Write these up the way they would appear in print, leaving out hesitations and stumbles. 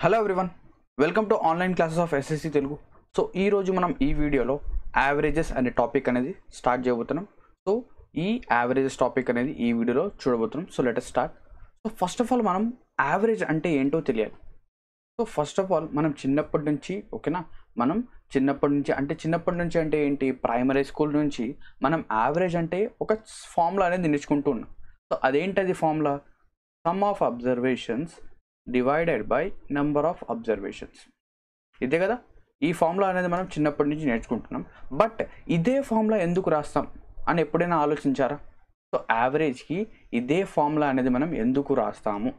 Hello everyone, welcome to online classes of SSC Telugu. So ఈరోజు మనం ఈ వీడియోలో యావరేజెస్ అనే టాపిక్ అనేది స్టార్ట్ చేయబోతున్నాం. సో ఈ యావరేజెస్ టాపిక్ అనేది ఈ వీడియోలో చూడబోతున్నాం. So let us start. So first of all మనం యావరేజ్ అంటే ఏంటో తెలియాలి. సో ఫస్ట్ ఆఫ్ ఆల్ మనం చిన్నప్పటి నుంచి ఓకేనా, మనం చిన్నప్పటి నుంచి అంటే ఏంటి, ప్రైమరీ స్కూల్ నుంచి మనం యావరేజ్ అంటే ఒక ఫార్ములా అనేది నేర్చుకుంటూ ఉన్నాం. సో అదేంటది formula? Sum of observations divided by number of observations. ఇదే కదా ఈ ఫార్ములా అనేది మనం చిన్నప్పటి నుంచి నేర్చుకుంటున్నాం. బట్ ఇదే ఫార్ములా ఎందుకు రాస్తాం అని ఎప్పుడైనా ఆలోచించారా? సో యావరేజ్కి ఇదే ఫార్ములా అనేది మనం ఎందుకు రాస్తాము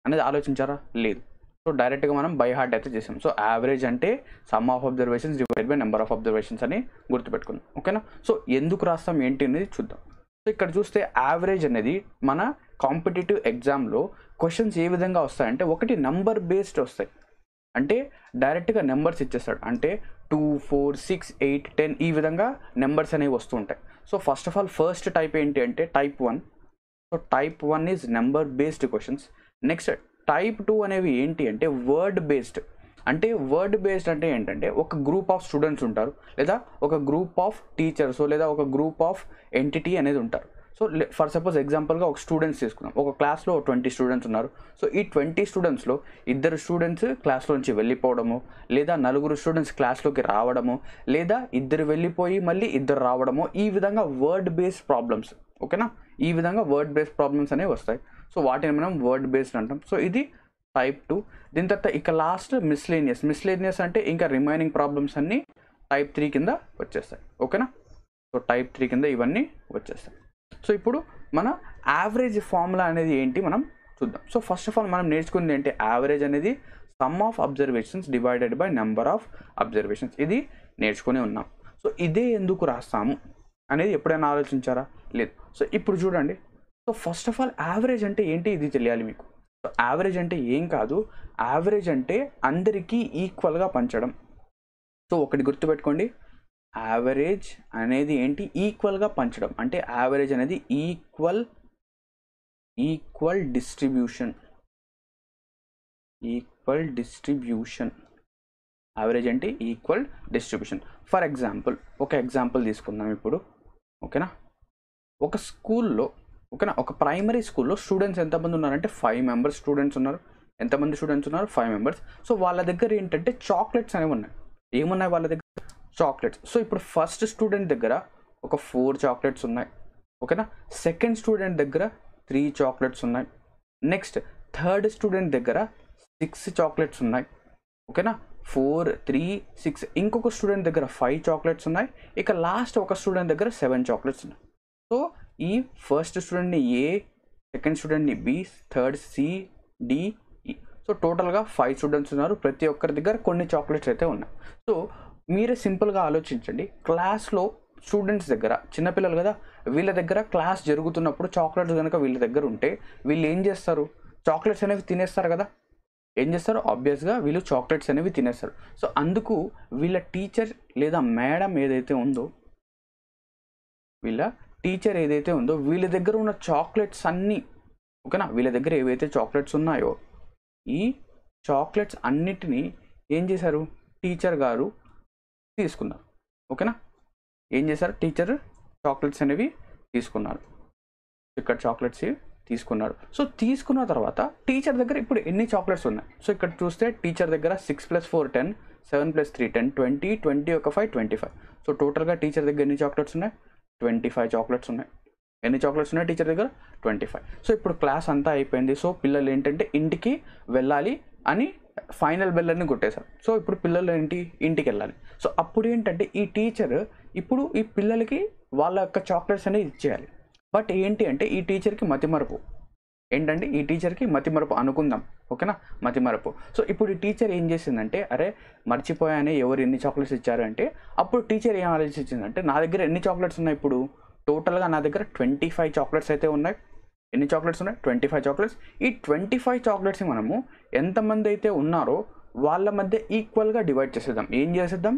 అనేది ఆలోచించారా? లేదు. సో డైరెక్ట్గా మనం బై హార్ట్ అయితే చేసాం. సో యావరేజ్ అంటే some of observations divide by number of observations అని గుర్తుపెట్టుకుందాం. ఓకేనా? సో ఎందుకు రాస్తాం ఏంటి అనేది చూద్దాం. సో ఇక్కడ చూస్తే యావరేజ్ అనేది మన కాంపిటేటివ్ ఎగ్జామ్లో క్వశ్చన్స్ ఏ విధంగా వస్తాయంటే, ఒకటి నంబర్ బేస్డ్ వస్తాయి. అంటే డైరెక్ట్గా నెంబర్స్ ఇచ్చేస్తాడు. అంటే 2, 4, 6, 8, 10 ఈ విధంగా నెంబర్స్ అనేవి వస్తూ ఉంటాయి. So first of all first type ఏంటి అంటే type 1. So type 1 is number based questions. Next type 2 అనేవి ఏంటి అంటే వర్డ్ బేస్డ్. అంటే వర్డ్ బేస్డ్ అంటే ఏంటంటే ఒక గ్రూప్ ఆఫ్ స్టూడెంట్స్ ఉంటారు, లేదా ఒక గ్రూప్ ఆఫ్ టీచర్స్, లేదా ఒక గ్రూప్ ఆఫ్ ఎంటిటీ అనేది ఉంటారు. సో ఫర్ సపోజ్ ఎగ్జాంపుల్గా ఒక స్టూడెంట్స్ తీసుకుందాం. ఒక క్లాస్లో 20 స్టూడెంట్స్ ఉన్నారు. సో ఈ 20 స్టూడెంట్స్లో ఇద్దరు స్టూడెంట్స్ క్లాస్లోంచి వెళ్ళిపోవడము, లేదా నలుగురు స్టూడెంట్స్ క్లాస్లోకి రావడము, లేదా ఇద్దరు వెళ్ళిపోయి మళ్ళీ ఇద్దరు రావడము, ఈ విధంగా వర్డ్ బేస్డ్ ప్రాబ్లమ్స్. ఓకేనా? ఈ విధంగా వర్డ్ బేస్డ్ ప్రాబ్లమ్స్ అనేవి వస్తాయి. సో వాటిని మనం వర్డ్ బేస్డ్ అంటాం. సో ఇది టైప్ 2. దీని తర్వాత ఇక లాస్ట్ మిస్లేనియస్ అంటే ఇంకా రిమైనింగ్ ప్రాబ్లమ్స్ అన్నీ టైప్ 3 కింద వచ్చేస్తాయి. ఓకేనా? సో టైప్ 3 కింద ఇవన్నీ వచ్చేస్తాయి. సో ఇప్పుడు మన యావరేజ్ ఫార్ములా అనేది ఏంటి మనం చూద్దాం. సో ఫస్ట్ ఆఫ్ ఆల్ మనం నేర్చుకుంది ఏంటి, యావరేజ్ అనేది some of observations divided by number of observations. ఇది నేర్చుకుని ఉన్నాం. సో ఇదే ఎందుకు రాస్తాము అనేది ఎప్పుడైనా ఆలోచించారా? లేదు. సో ఇప్పుడు చూడండి. So first of all average అంటే ఏంటి ఇది తెలియాలి మీకు. సో యావరేజ్ అంటే ఏం కాదు, యావరేజ్ అంటే అందరికీ ఈక్వల్గా పంచడం. సో ఒకటి గుర్తుపెట్టుకోండి, యావరేజ్ అనేది ఏంటి, ఈక్వల్గా పంచడం. అంటే యావరేజ్ అనేది ఈక్వల్ డిస్ట్రిబ్యూషన్. యావరేజ్ అంటే ఈక్వల్ డిస్ట్రిబ్యూషన్. ఫర్ ఎగ్జాంపుల్ ఒక ఎగ్జాంపుల్ తీసుకుందాం ఇప్పుడు. ఓకేనా? ఒక స్కూల్లో, ఓకేనా, ఒక ప్రైమరీ స్కూల్లో స్టూడెంట్స్ ఎంతమంది ఉన్నారంటే 5 మెంబర్స్ స్టూడెంట్స్ ఉన్నారు. ఎంతమంది స్టూడెంట్స్ ఉన్నారు? 5 మెంబర్స్. సో వాళ్ళ దగ్గర ఏంటంటే చాక్లెట్స్ అనేవి ఉన్నాయి. ఏమున్నాయి వాళ్ళ దగ్గర? చాక్లెట్స్. సో ఇప్పుడు ఫస్ట్ స్టూడెంట్ దగ్గర ఒక 4 చాక్లెట్స్ ఉన్నాయి. ఓకేనా? సెకండ్ స్టూడెంట్ దగ్గర 3 చాక్లెట్స్ ఉన్నాయి. నెక్స్ట్ థర్డ్ స్టూడెంట్ దగ్గర 6 చాక్లెట్స్ ఉన్నాయి. ఓకేనా? 4, 3, 6. ఇంకొక స్టూడెంట్ దగ్గర 5 చాక్లెట్స్ ఉన్నాయి. ఇక లాస్ట్ ఒక స్టూడెంట్ దగ్గర 7 చాక్లెట్స్ ఉన్నాయి. సో ఈ ఫస్ట్ స్టూడెంట్ని ఏ, సెకండ్ స్టూడెంట్ని బి, థర్డ్ సి, డి, ఈ. సో టోటల్గా 5 స్టూడెంట్స్ ఉన్నారు. ప్రతి ఒక్కరి దగ్గర కొన్ని చాక్లెట్స్ అయితే ఉన్నాయి. సో మీరే సింపుల్గా ఆలోచించండి. క్లాస్లో స్టూడెంట్స్ దగ్గర, చిన్నపిల్లలు కదా, వీళ్ళ దగ్గర క్లాస్ జరుగుతున్నప్పుడు చాక్లెట్స్ కనుక వీళ్ళ దగ్గర ఉంటే వీళ్ళు ఏం చేస్తారు? చాక్లెట్స్ అనేవి తినేస్తారు కదా. ఏం చేస్తారు? ఆబ్వియస్గా వీళ్ళు చాక్లెట్స్ అనేవి తినేస్తారు. సో అందుకు వీళ్ళ టీచర్ లేదా మేడం ఏదైతే ఉందో, వీళ్ళ దగ్గర ఉన్న చాక్లెట్స్ అన్నీ, ఓకేనా, వీళ్ళ దగ్గర ఏవైతే చాక్లెట్స్ ఉన్నాయో ఈ చాక్లెట్స్ అన్నిటినీ ఏం చేశారు? టీచర్ గారు తీసుకున్నారు. ఓకేనా? ఏం చేశారు? టీచర్ చాక్లెట్స్ అనేవి తీసుకున్నారు. ఇక్కడ చాక్లెట్స్ తీసుకున్నారు. సో తీసుకున్న తర్వాత టీచర్ దగ్గర ఇప్పుడు ఎన్ని చాక్లెట్స్ ఉన్నాయి? సో ఇక్కడ చూస్తే టీచర్ దగ్గర 6 + 4 10, 7 + 3 10, 20, 20 ఒక 5 25. సో టోటల్గా టీచర్ దగ్గర ఎన్ని చాక్లెట్స్ ఉన్నాయి? 25 చాక్లెట్స్ ఉన్నాయి. ఎన్ని చాక్లెట్స్ ఉన్నాయి టీచర్ దగ్గర? 25. సో ఇప్పుడు క్లాస్ అంతా అయిపోయింది. సో పిల్లలు ఏంటంటే ఇంటికి వెళ్ళాలి అని ఫైనల్ బెల్ అని కొట్టేశారు. సో ఇప్పుడు పిల్లలు ఏంటి, ఇంటికి వెళ్ళాలి. సో అప్పుడు ఏంటంటే ఈ టీచర్ ఇప్పుడు ఈ పిల్లలకి వాళ్ళ యొక్క చాక్లెట్స్ అనేవి ఇచ్చేయాలి. బట్ ఏంటి అంటే ఈ టీచర్కి మతిమరుపు. ఏంటంటే ఈ టీచర్కి మతిమరుపు అనుకుందాం. ఓకేనా? మతిమరుపు. సో ఇప్పుడు ఈ టీచర్ ఏం చేసిందంటే, అరే మర్చిపోయానే, ఎవరు ఎన్ని చాక్లెట్స్ ఇచ్చారు అంటే, అప్పుడు టీచర్ ఏం ఆలోచించిందంటే, నా దగ్గర ఎన్ని చాక్లెట్స్ ఉన్నాయి ఇప్పుడు? టోటల్గా నా దగ్గర 25 చాక్లెట్స్ అయితే ఉన్నాయి. ఎన్ని చాక్లెట్స్ ఉన్నాయి? 25 చాక్లెట్స్. ఈ 25 చాక్లెట్స్ని మనము ఎంతమంది అయితే ఉన్నారో వాళ్ళ మధ్య ఈక్వల్గా డివైడ్ చేసేద్దాం. ఏం చేసేద్దాం?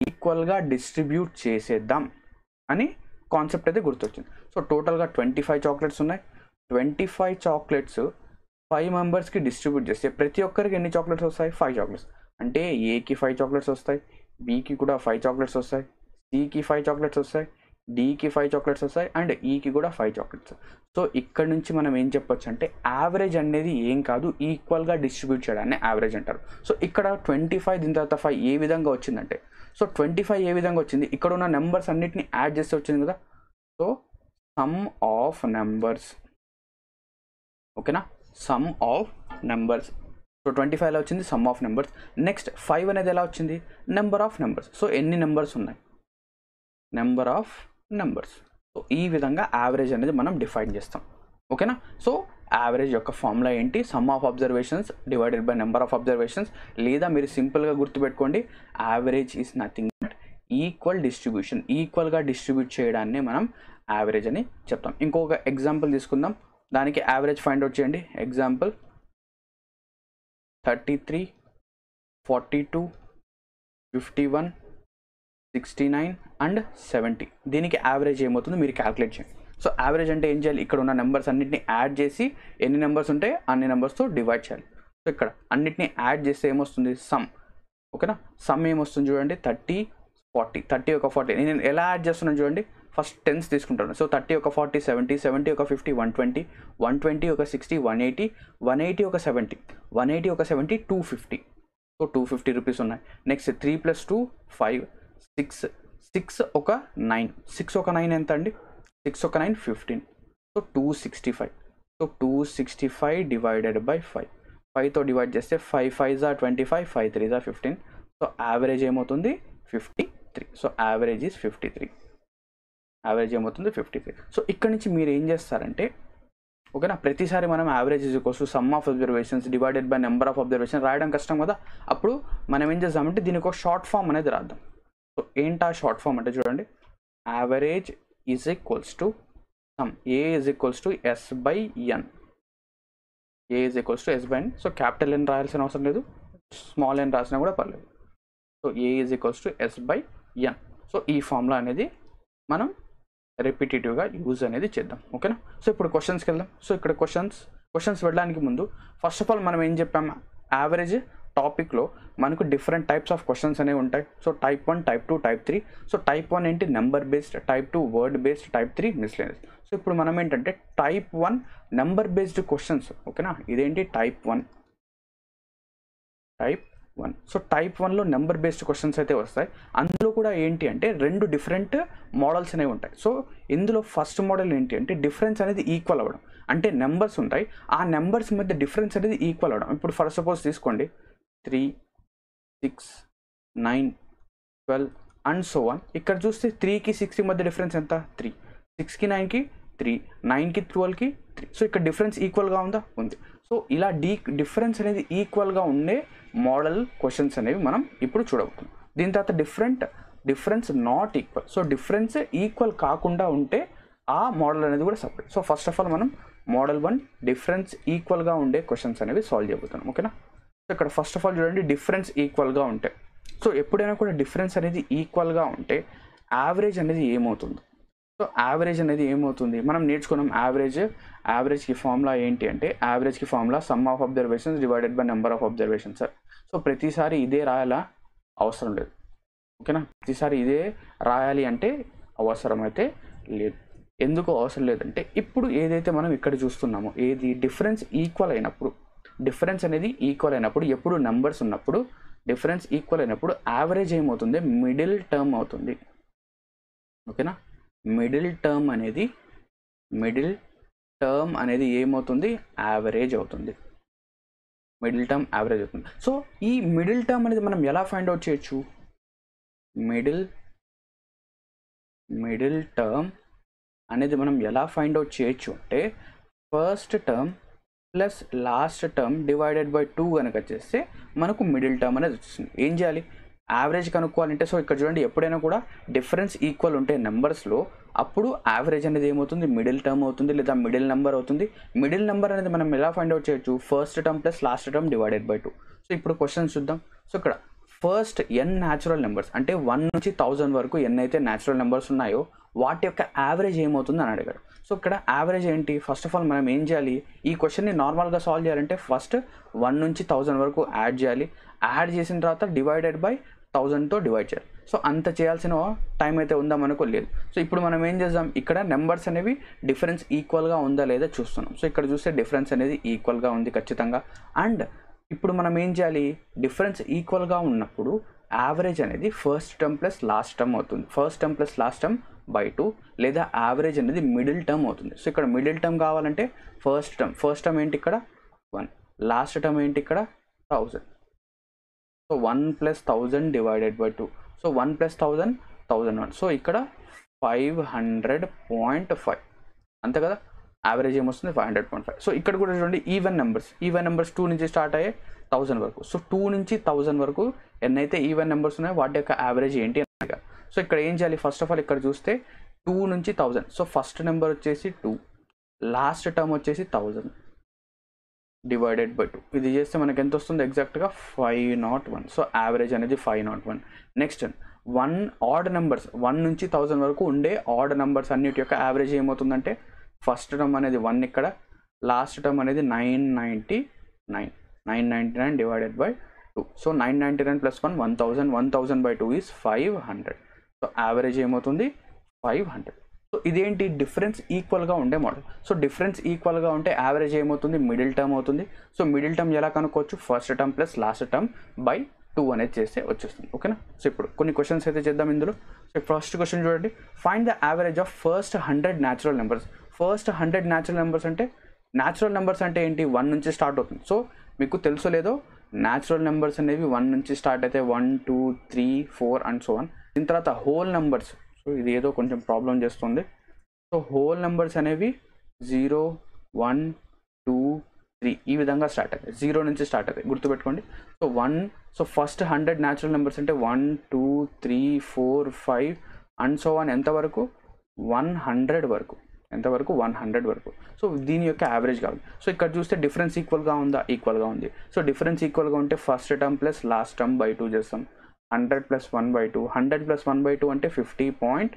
ఈక్వల్గా డిస్ట్రిబ్యూట్ చేసేద్దాం అని కాన్సెప్ట్ అయితే గుర్తొచ్చింది. సో టోటల్గా 25 చాక్లెట్స్ ఉన్నాయి. 25 చాక్లెట్స్ 5 మెంబర్స్కి డిస్ట్రిబ్యూట్ చేస్తే ప్రతి ఒక్కరికి ఎన్ని చాక్లెట్స్ వస్తాయి? 5 చాక్లెట్స్. అంటే ఏకి 5 చాక్లెట్స్ వస్తాయి, బికి కూడా 5 చాక్లెట్స్ వస్తాయి, సికి 5 చాక్లెట్స్ వస్తాయి, డికి 5 చాక్లెట్స్ వస్తాయి, అండ్ ఈకి కూడా 5 చాక్లెట్స్. సో ఇక్కడ నుంచి మనం ఏం చెప్పొచ్చు అంటే యావరేజ్ అనేది ఏం కాదు, ఈక్వల్గా డిస్ట్రిబ్యూట్ చేయడాన్ని యావరేజ్ అంటారు. సో ఇక్కడ 25 దీని తర్వాత 5 ఏ విధంగా వచ్చిందంటే, సో 25 ఏ విధంగా వచ్చింది? ఇక్కడ ఉన్న నెంబర్స్ అన్నిటిని యాడ్ చేస్తే వచ్చింది కదా. సో సమ్ ఆఫ్ నెంబర్స్, ఓకేనా, సమ్ ఆఫ్ నెంబర్స్. సో 25 ఎలా వచ్చింది? Some of numbers. నెక్స్ట్ 5 అనేది ఎలా వచ్చింది? Number of numbers. సో ఎన్ని నెంబర్స్ ఉన్నాయి? Number of numbers. సో ఈ విధంగా యావరేజ్ అనేది మనం డిఫైన్ చేస్తాం, ఓకేనా. సో యావరేజ్ యొక్క ఫార్ములా ఏంటి? Sum of observations divided by number of observations, లేదా మీరు సింపుల్గా గుర్తుపెట్టుకోండి, average is nothing but equal distribution. ఈక్వల్గా డిస్ట్రిబ్యూట్ చేయడాన్ని మనం యావరేజ్ అని చెప్తాం. ఇంకొక ఎగ్జాంపుల్ తీసుకుందాం, దానికి యావరేజ్ ఫైండ్ అవుట్ చేయండి. Example 33, 42, 51, 69 and 70. దీనికి యావరేజ్ ఏమవుతుందో మీరు క్యాల్కులేట్ చేయండి. సో యావరేజ్ అంటే ఏం చేయాలి? ఇక్కడ ఉన్న నెంబర్స్ అన్నింటినీ యాడ్ చేసి ఎన్ని నెంబర్స్ ఉంటే అన్ని నెంబర్స్తో డివైడ్ చేయాలి. సో ఇక్కడ అన్నింటినీ యాడ్ చేస్తే ఏమొస్తుంది? సమ్, ఓకేనా. సమ్ ఏమొస్తుంది చూడండి, 30, 40. 30 ఒక 40. నేను ఎలా యాడ్ చేస్తున్నాను చూడండి, ఫస్ట్ టెన్స్ తీసుకుంటాను. సో 30 ఒక 40, 70, 70 ఒక 50, 120, 120 ఒక 60, 180, 180 ఒక 70, 180 ఒక 70, 250. సో 250 రూపీస్ ఉన్నాయి. నెక్స్ట్ 3 + 2 5, 6 ఒక 9, 6 ఒక 9 ఎంత అండి? 6 ఒక 9 15. సో 265. So 265 divided by 5. 5తో డివైడ్ చేస్తే 5 5s are 25, 5 3s are 15. So average ఏమవుతుంది? 53. So average is 53. యావరేజ్ ఏమవుతుంది? 53. సో ఇక్కడ నుంచి మీరు ఏం చేస్తారంటే, ఓకేనా, ప్రతిసారి మనం average is equals to some of observations divided by number of observation రాయడం కష్టం కదా. అప్పుడు మనం ఏం చేద్దామంటే దీనికి ఒక షార్ట్ ఫామ్ అనేది రాద్దాం. సో ఏంటా షార్ట్ ఫామ్ అంటే చూడండి, average is equals to sum, A is equals to S by N. A is equals to S by N. So capital N రాయాల్సిన అవసరం లేదు, స్మాల్ ఎన్ రాసినా కూడా పర్లేదు. So A is equals to S by N. So ఈ formula అనేది మనం రిపిటేటివ్గా use అనేది చేద్దాం, ఓకేనా. సో ఇప్పుడు క్వశ్చన్స్కి వెళ్దాం. సో ఇక్కడ క్వశ్చన్స్ వెళ్ళడానికి ముందు ఫస్ట్ ఆఫ్ ఆల్ మనం ఏం చెప్పాము, యావరేజ్ టాపిక్లో మనకు డిఫరెంట్ టైప్స్ ఆఫ్ క్వశ్చన్స్ అనేవి ఉంటాయి. So type 1, type 2, type 3. So type 1 ఏంటి? Number based. Type 2 word based. Type 3 miscellaneous. So ఇప్పుడు మనం ఏంటంటే టైప్ 1 నెంబర్ బేస్డ్ క్వశ్చన్స్, ఓకేనా. ఇదేంటి? టైప్ 1. సో టైప్ 1లో నెంబర్ బేస్డ్ క్వశ్చన్స్ అయితే వస్తాయి. అందులో కూడా ఏంటి అంటే 2 డిఫరెంట్ మోడల్స్ అనేవి ఉంటాయి. సో ఇందులో ఫస్ట్ మోడల్ ఏంటి అంటే డిఫరెన్స్ అనేది ఈక్వల్ అవ్వడం. అంటే నెంబర్స్ ఉంటాయి, ఆ నెంబర్స్ మధ్య డిఫరెన్స్ అనేది ఈక్వల్ అవ్వడం. ఇప్పుడు ఫర్ సపోజ్ తీసుకోండి, 3, 6, 9, 12 అండ్ సో వన్. ఇక్కడ చూస్తే 3కి 6కి మధ్య డిఫరెన్స్ ఎంత? 3. 6కి 9కి 3, 9కి 12కి 3. సో ఇక్కడ డిఫరెన్స్ ఈక్వల్గా ఉందా? ఉంది. సో ఇలా డిఫరెన్స్ అనేది ఈక్వల్గా ఉండే మోడల్ క్వశ్చన్స్ అనేవి మనం ఇప్పుడు చూడబోతున్నాం. దీని తర్వాత difference not equal. So difference equal కాకుండా ఉంటే ఆ మోడల్ అనేది కూడా separate. So first of all మనం మోడల్ 1 డిఫరెన్స్ ఈక్వల్గా ఉండే క్వశ్చన్స్ అనేవి సాల్వ్ చేయబోతున్నాం, ఓకేనా. సో ఇక్కడ ఫస్ట్ ఆఫ్ ఆల్ చూడండి, డిఫరెన్స్ ఈక్వల్గా ఉంటే, సో ఎప్పుడైనా కూడా డిఫరెన్స్ అనేది ఈక్వల్గా ఉంటే యావరేజ్ అనేది ఏమవుతుంది? సో యావరేజ్ అనేది ఏమవుతుంది మనం నేర్చుకున్నాం. యావరేజ్కి ఫార్ములా ఏంటి అంటే, యావరేజ్కి formula sum of observations divided by number of observations. So ప్రతిసారి ఇదే రాయాలా? అవసరం లేదు, ఓకేనా. ప్రతిసారి ఇదే రాయాలి అంటే అవసరం అయితే లేదు. ఎందుకు అవసరం లేదంటే ఇప్పుడు ఏదైతే మనం ఇక్కడ చూస్తున్నామో, ఏది డిఫరెన్స్ ఈక్వల్ అయినప్పుడు, డిఫరెన్స్ అనేది ఈక్వల్ అయినప్పుడు, ఎప్పుడు నెంబర్స్ ఉన్నప్పుడు డిఫరెన్స్ ఈక్వల్ అయినప్పుడు యావరేజ్ ఏమవుతుంది? మిడిల్ టర్మ్ అవుతుంది, ఓకేనా. మిడిల్ టర్మ్ అనేది ఏమవుతుంది? యావరేజ్ అవుతుంది. మిడిల్ టర్మ్ యావరేజ్ అవుతుంది. సో ఈ మిడిల్ టర్మ్ అనేది మనం ఎలా ఫైండ్ అవుట్ చేయొచ్చు? మిడిల్ టర్మ్ అనేది మనం ఎలా ఫైండ్ అవుట్ చేయొచ్చు అంటే, first term plus last term divided by 2 కనుక చేస్తే మనకు మిడిల్ టర్మ్ అనేది వస్తుంది. ఏం చేయాలి? యావరేజ్ కనుక్కోవాలంటే, సో ఇక్కడ చూడండి, ఎప్పుడైనా కూడా డిఫరెన్స్ ఈక్వల్ ఉంటే నెంబర్స్లో, అప్పుడు యావరేజ్ అనేది ఏమవుతుంది? మిడిల్ టర్మ్ అవుతుంది, లేదా మిడిల్ నెంబర్ అవుతుంది. మిడిల్ నెంబర్ అనేది మనం ఎలా ఫైండ్ అవుట్ చేయొచ్చు? First term plus last term divided by 2. So ఇప్పుడు క్వశ్చన్స్ చూద్దాం. సో ఇక్కడ ఫస్ట్ n న్యాచురల్ నెంబర్స్, అంటే 1 నుంచి 1000 వరకు ఎన్నైతే న్యాచురల్ నెంబర్స్ ఉన్నాయో వాటి యొక్క యావరేజ్ ఏమవుతుంది అని అడిగారు. సో సో ఇక్కడ యావరేజ్ ఏంటి? ఫస్ట్ ఆఫ్ ఆల్ మనం ఏం చేయాలి, ఈ క్వశ్చన్ని నార్మల్గా సాల్వ్ చేయాలంటే ఫస్ట్ 1 నుంచి 1000 వరకు యాడ్ చేయాలి. యాడ్ చేసిన తర్వాత డివైడెడ్ బై 1000తో డివైడ్ చేయాలి. సో అంత చేయాల్సిన టైం అయితే ఉందా మనకు? లేదు. సో ఇప్పుడు మనం ఏం చేద్దాం, ఇక్కడ నెంబర్స్ అనేవి డిఫరెన్స్ ఈక్వల్గా ఉందా లేదా చూస్తున్నాం. సో ఇక్కడ చూస్తే డిఫరెన్స్ అనేది ఈక్వల్గా ఉంది ఖచ్చితంగా. అండ్ ఇప్పుడు మనం ఏం చేయాలి, డిఫరెన్స్ ఈక్వల్గా ఉన్నప్పుడు యావరేజ్ అనేది first term plus last term అవుతుంది. First term plus last term by 2, లేదా యావరేజ్ అనేది మిడిల్ టర్మ్ అవుతుంది. సో ఇక్కడ మిడిల్ టర్మ్ కావాలంటే ఫస్ట్ టర్మ్ ఏంటి ఇక్కడ 1, లాస్ట్ టర్మ్ ఏంటి ఇక్కడ 1000. So 1 + 1000 divided by 2. So 1 + 1000 1001. So ఇక్కడ 500.5 అంతే కదా. యావరేజ్ ఏమొస్తుంది 500.5. సో ఇక్కడ కూడా చూడండి ఈవెన్ నెంబర్స్ 2 నుంచి స్టార్ట్ అయ్యే 1000 వరకు. సో 2 నుంచి 1000 వరకు ఎన్నైతే ఈవెన్ నెంబర్స్ ఉన్నాయో వాటి యొక్క యావరేజ్ ఏంటి అనగా. సో ఇక్కడ ఏం చేయాలి, ఫస్ట్ ఆఫ్ ఆల్ ఇక్కడ చూస్తే 2 నుంచి 1000. సో ఫస్ట్ నెంబర్ వచ్చేసి 2, లాస్ట్ టర్మ్ వచ్చేసి 1000 డివైడెడ్ బై 2. ఇది చేస్తే మనకి ఎంత వస్తుంది ఎగ్జాక్ట్గా 501. సో యావరేజ్ అనేది 501. నెక్స్ట్ 1 ఆడ్ నెంబర్స్ 1 నుంచి 1000 వరకు ఉండే ఆడ్ నెంబర్స్ అన్నిటి యొక్క యావరేజ్ ఏమవుతుందంటే ఫస్ట్ టర్మ్ అనేది 1 ఇక్కడ, లాస్ట్ టర్మ్ అనేది 999 divided by 2. So 999 + 1 1000, 1000 by 2 is 500. So average ఏమవుతుంది 500. సో ఇదేంటి, డిఫరెన్స్ ఈక్వల్గా ఉండే మోడల్. సో డిఫరెన్స్ ఈక్వల్గా ఉంటే యావరేజ్ ఏమవుతుంది, మిడిల్ టర్మ్ అవుతుంది. సో మిడిల్ టర్మ్ ఎలా కనుక్కోవచ్చు, first term plus last term by 2 అనేది చేస్తే వచ్చేస్తుంది. ఓకేనా. సో ఇప్పుడు కొన్ని క్వశ్చన్స్ అయితే చేద్దాం ఇందులో. సో ఫస్ట్ క్వశ్చన్ చూడండి, find the average of first 100 natural numbers. First 100 natural numbers అంటే, న్యాచురల్ నెంబర్స్ అంటే ఏంటి, 1 నుంచి స్టార్ట్ అవుతుంది. సో మీకు తెలుసో లేదో న్యాచురల్ నెంబర్స్ అనేవి 1 నుంచి స్టార్ట్ అయితే 1, 2, 3, 4 అండ్ సో ఆన్. దీని తర్వాత హోల్ నెంబర్స్. సో ఇది ఏదో కొంచెం ప్రాబ్లం చేస్తుంది. సో హోల్ నెంబర్స్ అనేవి 0, 1, 2, 3 ఈ విధంగా స్టార్ట్ అవుతాయి. 0 నుంచి స్టార్ట్ అవుతాయి, గుర్తుపెట్టుకోండి. So so first 100 natural numbers అంటే 1, 2, 3, 4, 5 అండ్ సో ఆన్ ఎంతవరకు 100 వరకు. ఎంతవరకు 100 వరకు. సో దీని యొక్క యావరేజ్ కావాలి. సో ఇక్కడ చూస్తే డిఫరెన్స్ ఈక్వల్గా ఉందా, ఈక్వల్గా ఉంది. సో డిఫరెన్స్ ఈక్వల్గా ఉంటే first term plus last term by 2 చేస్తాం. 100 + 1/2, 100 + 1/2 అంటే 50.5.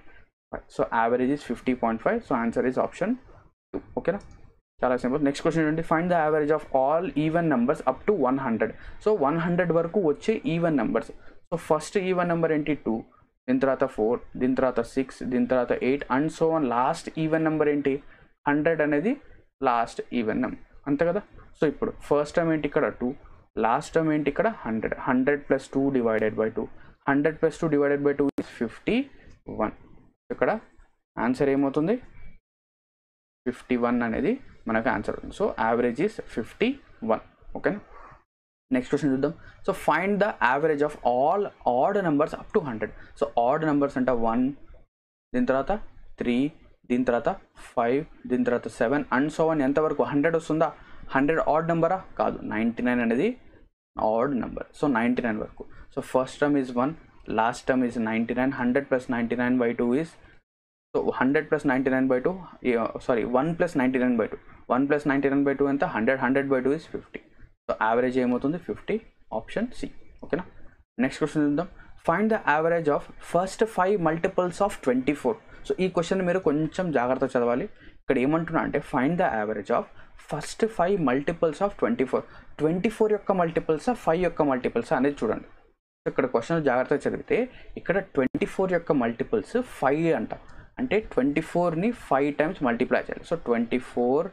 So average is 50.5. So answer is option 2. ఓకేనా, చాలా సింపుల్. నెక్స్ట్ క్వశ్చన్ ఏంటంటే, find the average of all even numbers up to 100. So 100 వరకు వచ్చే even numbers. So first even number ఏంటి 2, దీని తర్వాత 4, దీని తర్వాత 6, దీని తర్వాత 8 and so on. Last even number ఏంటి 100 అనేది లాస్ట్ ఈవెన్ నెంబర్, అంతే కదా. సో ఇప్పుడు ఫస్ట్ టర్మ్ ఏంటి ఇక్కడ 2, లాస్ట్ టర్మ్ ఏంటి ఇక్కడ 100. 100 + 2 divided by 2. 100 + 2 divided by 2 is 51. ఇక్కడ ఆన్సర్ ఏమవుతుంది 51 అనేది మనకు ఆన్సర్ అవుతుంది. So average is 51. ఓకేనా. నెక్స్ట్ క్వశ్చన్ చూద్దాం. So find the average of all odd numbers up to 100. So odd numbers అంటే 1, దీని తర్వాత 3, దీని తర్వాత 5, దీని తర్వాత 7 అండ్ సో ఆన్ ఎంతవరకు 100 వస్తుందా. 100 ఆడ్ నెంబరా కాదు, 99 అనేది ఆడ్ నెంబర్. సో 99 వరకు. So first term is 1, last term is 99. 100 + 99 by 2 is, so 100 + 99 by 2 sorry 1 + 99 by 2. 1 + 99 by 2 ఎంత 100. 100 బై 2 ఈజ్ 50. సో యావరేజ్ ఏమవుతుంది 50. Option C. ఓకేనా. నెక్స్ట్ క్వశ్చన్ చూద్దాం. Find the average of first 5 multiples of 24. So ఈ question మీరు కొంచెం జాగ్రత్తగా చదవాలి. ఇక్కడ ఏమంటున్నా అంటే, find the average of first 5 multiples of 24. 24 యొక్క మల్టిపుల్సా 5 యొక్క మల్టిపుల్సా అనేది చూడండి. ఇక్కడ క్వశ్చన్ జాగ్రత్తగా చదివితే ఇక్కడ 24 యొక్క మల్టిపుల్స్ 5 అంట. అంటే 24ని 5 టైమ్స్ మల్టిప్లై చేయాలి. So 24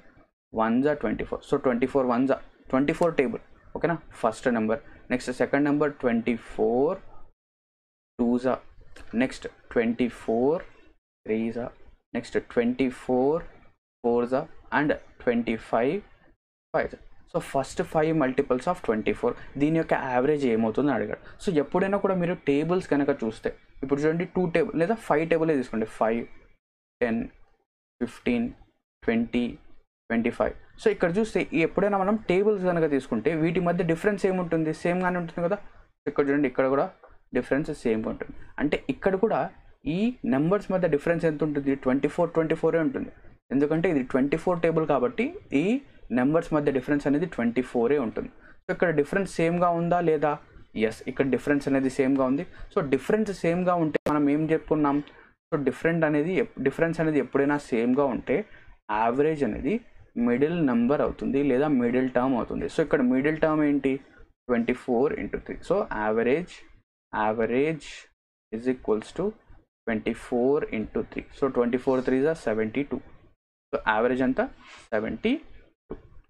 1s 24. So 24 1s 24 table. ఓకేనా, first number. Next second number 24 2s, next 24 3s, next 24 4s and 25 5s. So first 5 multiples of 24. దీని యొక్క యావరేజ్ ఏమవుతుందని అడిగాడు. సో ఎప్పుడైనా కూడా మీరు టేబుల్స్ కనుక చూస్తే, ఇప్పుడు చూడండి 2 టేబుల్ లేదా 5 టేబులే తీసుకోండి. 5 10 15 20 25. సో ఇక్కడ చూస్తే ఎప్పుడైనా మనం టేబుల్స్ కనుక తీసుకుంటే వీటి మధ్య డిఫరెన్స్ ఏముంటుంది, సేమ్గానే ఉంటుంది కదా. ఇక్కడ చూడండి, ఇక్కడ కూడా డిఫరెన్స్ సేమ్గా ఉంటుంది. అంటే ఇక్కడ కూడా ఈ నెంబర్స్ మధ్య డిఫరెన్స్ ఎంత ఉంటుంది, 24 ఉంటుంది. ఎందుకంటే ఇది 24 టేబుల్ కాబట్టి ఈ నెంబర్స్ మధ్య డిఫరెన్స్ అనేది 24 ఉంటుంది. సో ఇక్కడ డిఫరెన్స్ సేమ్గా ఉందా లేదా, ఎస్, ఇక్కడ డిఫరెన్స్ అనేది సేమ్గా ఉంది. సో డిఫరెన్స్ సేమ్గా ఉంటే మనం ఏం చెప్పుకున్నాం, సో డిఫరెన్స్ అనేది ఎప్పుడైనా సేమ్గా ఉంటే యావరేజ్ అనేది మిడిల్ నెంబర్ అవుతుంది లేదా మిడిల్ టర్మ్ అవుతుంది. సో ఇక్కడ మిడిల్ టర్మ్ ఏంటి 24/3. So average is equals to 24/3. So 24/3 is 72. So average అంతా 72.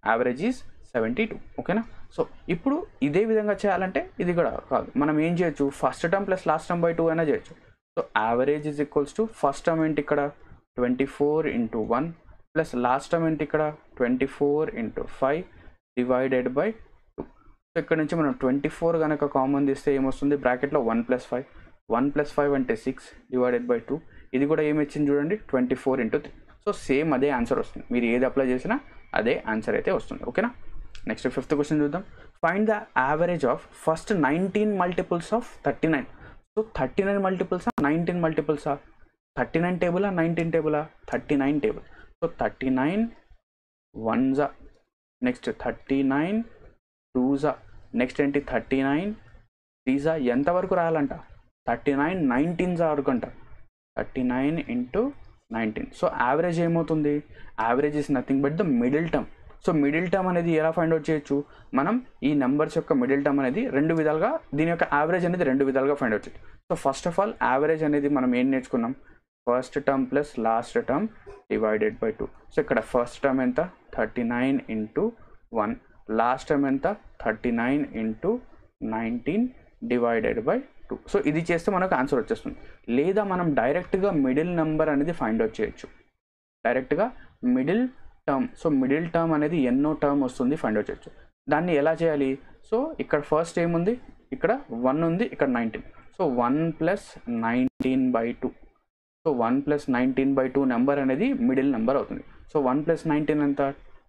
Average is 72. ఓకేనా. సో ఇప్పుడు ఇదే విధంగా చేయాలంటే ఇది కూడా కాదు, మనం ఏం చేయొచ్చు, first term plus last term by 2 అయినా చేయొచ్చు. So average is equals to first term ఏంటి ఇక్కడ 24/1 ప్లస్ లాస్ట్ టర్మ్ ఏంటి ఇక్కడ 24/5 డివైడెడ్ బై 2. సో ఇక్కడ నుంచి మనం 24 కనుక కామన్ తీస్తే ఏమొస్తుంది, బ్రాకెట్లో 1 + 5, 1 + 5 అంటే 6 డివైడెడ్ బై 2. ఇది కూడా ఏమి ఇచ్చింది చూడండి 24/3. సో సేమ్ అదే ఆన్సర్ వస్తుంది, మీరు ఏది అప్లై చేసినా అదే ఆన్సర్ అయితే వస్తుంది. ఓకేనా. నెక్స్ట్ 5th క్వశ్చన్ చూద్దాం. Find the average of first 19 multiples of 39. So 39 మల్టిపుల్సా 19 మల్టిపుల్సా, 39 టేబులా 19 టేబులా, 39 table. So 39 1s, next 39 2s, next ఏంటి 39 3s. ఎంతవరకు రాయాలంట 39 19s వరకు అంట, 39 × 19. సో యావరేజ్ ఏమవుతుంది, average is nothing but the middle term. So middle term అనేది ఎలా find out చేయొచ్చు, మనం ఈ నెంబర్స్ యొక్క మిడిల్ టర్మ్ అనేది రెండు విధాలుగా, దీని యొక్క యావరేజ్ అనేది రెండు విధాలుగా ఫైండ్ అవుట్ చేయొచ్చు. So first of all average అనేది మనం ఏం నేర్చుకున్నాం, first term plus last term divided by 2. So ఇక్కడ ఫస్ట్ టర్మ్ ఎంత 39 × 1, లాస్ట్ టర్మ్ ఎంత 39 × 19 డివైడెడ్ బై 2. సో ఇది చేస్తే మనకు ఆన్సర్ వచ్చేస్తుంది. లేదా మనం డైరెక్ట్గా మిడిల్ నెంబర్ అనేది ఫైండ్ అవుట్ చేయొచ్చు, డైరెక్ట్గా middle term. So middle term అనేది ఎన్నో టర్మ్ వస్తుంది ఫైండ్ అవుట్ చేయొచ్చు. దాన్ని ఎలా చేయాలి, సో ఇక్కడ ఫస్ట్ ఏముంది, ఇక్కడ 1 ఉంది, ఇక్కడ 19. సో 1 + 19/2. సో 1 + 19/2 నెంబర్ అనేది మిడిల్ నెంబర్ అవుతుంది. సో 1 + 19 ఎంత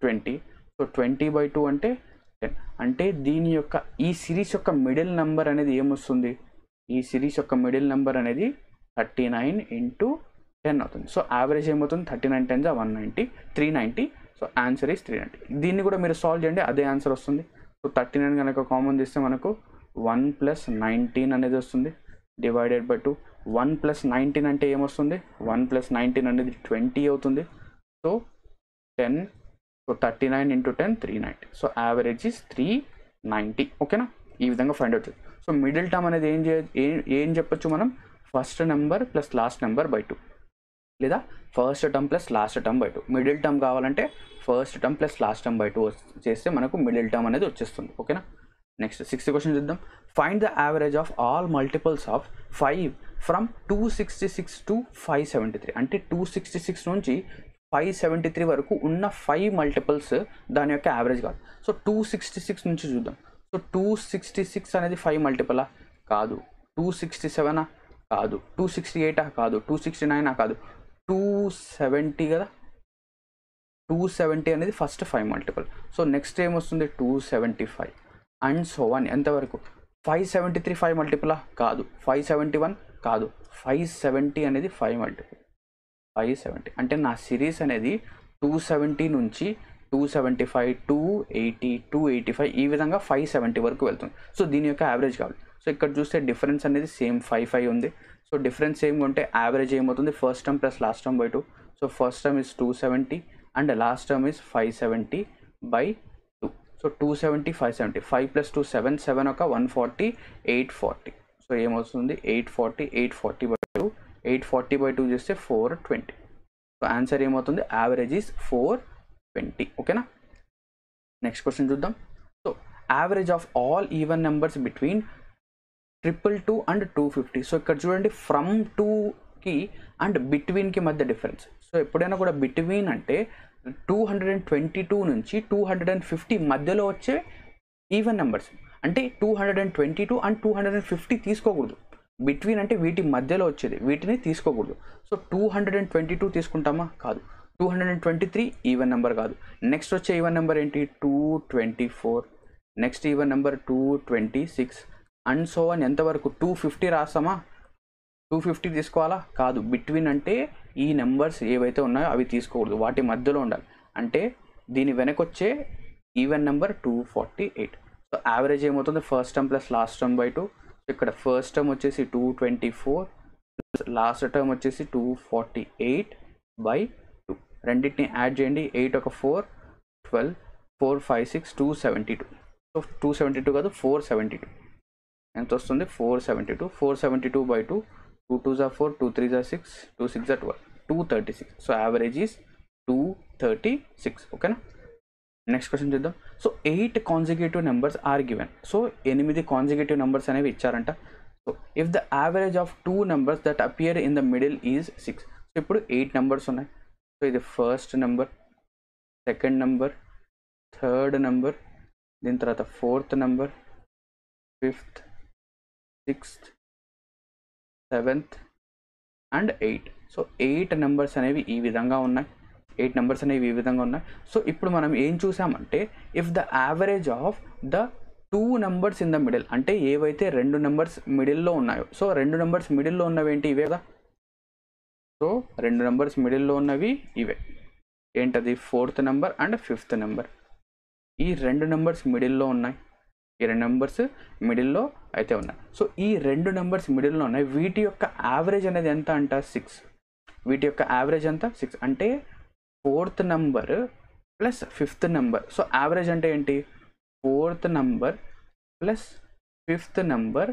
20. సో 20/2 అంటే 10. అంటే దీని యొక్క ఈ సిరీస్ యొక్క మిడిల్ నెంబర్ అనేది ఏమొస్తుంది, ఈ సిరీస్ యొక్క మిడిల్ నెంబర్ అనేది 39 × 10 అవుతుంది. సో యావరేజ్ ఏమవుతుంది 39 10s 190, 390. So answer is 390. దీన్ని కూడా మీరు సాల్వ్ చేయండి, అదే ఆన్సర్ వస్తుంది. సో 39 కనుక కామన్ తీస్తే మనకు 1 + 19 అనేది వస్తుంది డివైడెడ్ బై 2. 1 + 19 అంటే ఏమొస్తుంది, 1 + 19 అనేది 20 అవుతుంది. So 10. So 39 × 10 390. So average is 390. ఓకేనా. ఈ విధంగా find out. So middle term అనేది ఏం చెప్పొచ్చు మనం, first number plus last number by 2, లేదా first term plus last term by 2. Middle term కావాలంటే first term plus last term by 2 చేస్తే మనకు మిడిల్ టర్మ్ అనేది వచ్చేస్తుంది. ఓకేనా. నెక్స్ట్ 6th క్వశ్చన్ చూద్దాం. Find the average of all multiples of 5 from 266 to 573. అంటే 266 నుంచి 573 వరకు ఉన్న 5 మల్టిపుల్స్ దాని యొక్క యావరేజ్ కాదు. సో 266 నుంచి చూద్దాం. సో 266 అనేది 5 మల్టిపులా కాదు, 267 కాదు, 268 కాదు, 269 కాదు, 270 కదా, 270 అనేది ఫస్ట్ 5 మల్టిపుల్. సో నెక్స్ట్ ఏమొస్తుంది 275 అండ్ సో వన్. ఎంతవరకు 573 5 మల్టిపులా కాదు, 571 కాదు, 570 అనేది 5 మల్టిపుల్. 570 అంటే నా సిరీస్ అనేది 270 నుంచి 275 280 285 ఈ విధంగా 570 వరకు వెళ్తుంది. సో దీని యొక్క యావరేజ్ కావాలి. సో ఇక్కడ చూస్తే డిఫరెన్స్ అనేది సేమ్ 5 ఉంది. సో డిఫరెన్స్ సేమ్ ఉంటే యావరేజ్ ఏమవుతుంది, first term plus last term by 2. So first term is 270 and last term is 570/2. So 270 570, 5 + 2 7, 7 ఒక 140 840. సో ఏమవుతుంది 840 840/2, 840/2 చేస్తే 420. సో ఆన్సర్ ఏమవుతుంది, యావరేజ్ ఈస్ 420. ఓకేనా. నెక్స్ట్ క్వశ్చన్ చూద్దాం. So average of all even numbers between 222 and 250. So ఇక్కడ చూడండి from 2కి and బిట్వీన్కి మధ్య డిఫరెన్స్. సో ఎప్పుడైనా కూడా బిట్వీన్ అంటే 222 నుంచి 250 మధ్యలో వచ్చే ఈవెన్ నెంబర్స్. అంటే 222 and 250 తీసుకోకూడదు. బిట్వీన్ అంటే వీటి మధ్యలో వచ్చేది, వీటిని తీసుకోకూడదు. సో 222 తీసుకుంటామా కాదు, 223 ఈవెన్ నెంబర్ కాదు. నెక్స్ట్ వచ్చే ఈవెన్ నెంబర్ ఏంటి 224, next even number 226 and so అని. ఎంతవరకు 250 రాస్తామా, 250 తీసుకోవాలా కాదు. బిట్వీన్ అంటే ఈ నెంబర్స్ ఏవైతే ఉన్నాయో అవి తీసుకోకూడదు, వాటి మధ్యలో ఉండాలి. అంటే దీని వెనకొచ్చే ఈవెన్ నెంబర్ 248. సో యావరేజ్ ఏమవుతుంది, first term plus last term by 2. ఇక్కడ ఫస్ట్ టర్మ్ వచ్చేసి 224 లాస్ట్ టర్మ్ వచ్చేసి 248/2. రెండింటిని యాడ్ చేయండి. 8 ఒక 4 12 4 5 6 272. సో 272 కాదు 472 ఎంత వస్తుంది? 472. 472 by 2 2 2s are 4 2 3s are 6 2 6s are 12 236. So average is 236. ఓకేనా. నెక్స్ట్ క్వశ్చన్ చూద్దాం. So 8 consecutive numbers are given. So 8 consecutive numbers అనేవి ఇచ్చారంట. So if the average of 2 numbers that appear in the middle is 6. So ఇప్పుడు 8 numbers ఉన్నాయి. So ఇది first number, second number, third number, దీని తర్వాత fourth number, fifth, sixth, seventh and 8. So 8 numbers అనేవి ఈ విధంగా ఉన్నాయి. 8 నెంబర్స్ అనేవి ఈ విధంగా ఉన్నాయి. సో ఇప్పుడు మనం ఏం చూసామంటే if the average of the 2 numbers in the middle, అంటే ఏవైతే 2 నెంబర్స్ మిడిల్లో ఉన్నాయో. సో 2 నెంబర్స్ మిడిల్లో ఉన్నవి ఏంటి? ఇవే కదా. సో 2 నెంబర్స్ మిడిల్లో ఉన్నవి ఇవే. ఏంటది? 4th number and 5th number. ఈ 2 నెంబర్స్ మిడిల్లో ఉన్నాయి. ఈ 2 నెంబర్స్ మిడిల్లో అయితే ఉన్నాయి. సో ఈ 2 నెంబర్స్ మిడిల్లో ఉన్నాయి. వీటి యొక్క యావరేజ్ అనేది ఎంత అంట? 6. వీటి యొక్క యావరేజ్ ఎంత? 6. అంటే 4th number plus 5th number. So average అంటే ఏంటి? 4th number plus 5th number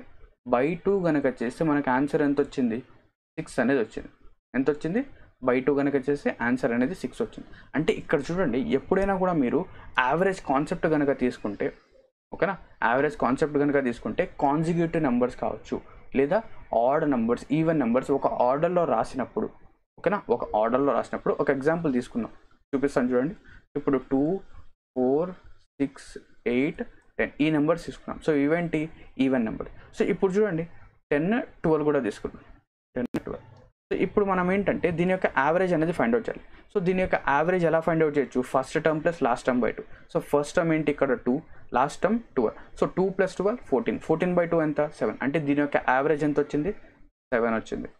by 2 కనుక చేస్తే మనకు ఆన్సర్ ఎంత వచ్చింది? 6 అనేది వచ్చింది. ఎంత వచ్చింది? బై 2 కనుక చేస్తే ఆన్సర్ అనేది 6 వచ్చింది. అంటే ఇక్కడ చూడండి, ఎప్పుడైనా కూడా మీరు యావరేజ్ కాన్సెప్ట్ కనుక తీసుకుంటే, ఓకేనా, యావరేజ్ కాన్సెప్ట్ కనుక తీసుకుంటే కాన్సిక్యూటివ్ నెంబర్స్ కావచ్చు లేదా ఆడ్ నెంబర్స్, ఈవెన్ నెంబర్స్ ఒక ఆర్డర్లో రాసినప్పుడు, ఓకేనా, ఒక ఆర్డర్లో రాసినప్పుడు ఒక ఎగ్జాంపుల్ తీసుకుందాం, చూపిస్తాను చూడండి. ఇప్పుడు 2 4 6 8 10 ఈ నెంబర్స్ తీసుకున్నాం. సో ఇవేంటి? Even number. సో ఇప్పుడు చూడండి 10 12 కూడా తీసుకున్నాం. 10 12. సో ఇప్పుడు మనం ఏంటంటే దీని యొక్క యావరేజ్ అనేది ఫైండ్ అవుట్ చేయాలి. సో దీని యొక్క యావరేజ్ ఎలా ఫైండ్ అవుట్ చేయొచ్చు? First term plus last term by 2. So first term ఏంటి? ఇక్కడ 2, లాస్ట్ టర్మ్ 12. సో 2 + 12 14. 14 by 2 ఎంత? 7. అంటే దీని యొక్క యావరేజ్ ఎంత వచ్చింది? 7 వచ్చింది.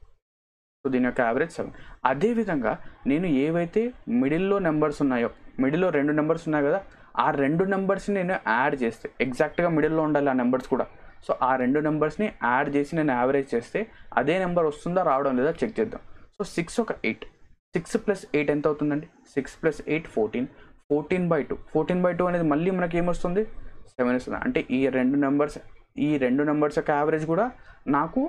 సో దీని యొక్క యావరేజ్ 7. అదేవిధంగా నేను ఏవైతే మిడిల్లో నెంబర్స్ ఉన్నాయో, మిడిల్లో 2 నెంబర్స్ ఉన్నాయి కదా, ఆ 2 నెంబర్స్ని నేను యాడ్ చేస్తే, ఎగ్జాక్ట్గా మిడిల్లో ఉండాలి ఆ నెంబర్స్ కూడా. సో ఆ 2 నెంబర్స్ని యాడ్ చేసి నేను యావరేజ్ చేస్తే అదే నెంబర్ వస్తుందా రావడం లేదా చెక్ చేద్దాం. సో 6 ఒక 8. 6 + 8 ఎంత అవుతుందండి? 6 + 8 14. 14 by 2. 14 by 2 అనేది మళ్ళీ మనకి ఏమొస్తుంది? 7 వస్తుంది. అంటే ఈ 2 నెంబర్స్ యొక్క యావరేజ్ కూడా నాకు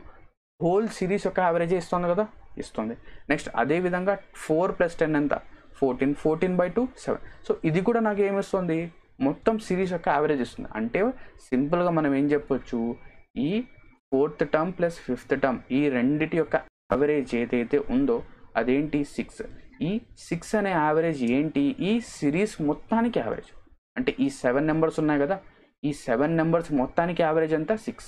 హోల్ సిరీస్ యొక్క యావరేజ్ ఇస్తుంది కదా, ఇస్తుంది. నెక్స్ట్ అదేవిధంగా 4 + 10 ఎంత? 14. 14 by 2 7. సో ఇది కూడా నాకు ఏమిస్తుంది? మొత్తం సిరీస్ యొక్క యావరేజ్ ఇస్తుంది. అంటే సింపుల్గా మనం ఏం చెప్పొచ్చు, ఈ 4th term plus 5th term ఈ రెండిటి యొక్క యావరేజ్ ఏదైతే ఉందో అదేంటి? 6. ఈ 6 అనే యావరేజ్ ఏంటి? ఈ సిరీస్ మొత్తానికి యావరేజ్. అంటే ఈ 7 నెంబర్స్ ఉన్నాయి కదా, ఈ 7 నెంబర్స్ మొత్తానికి యావరేజ్ ఎంత? 6.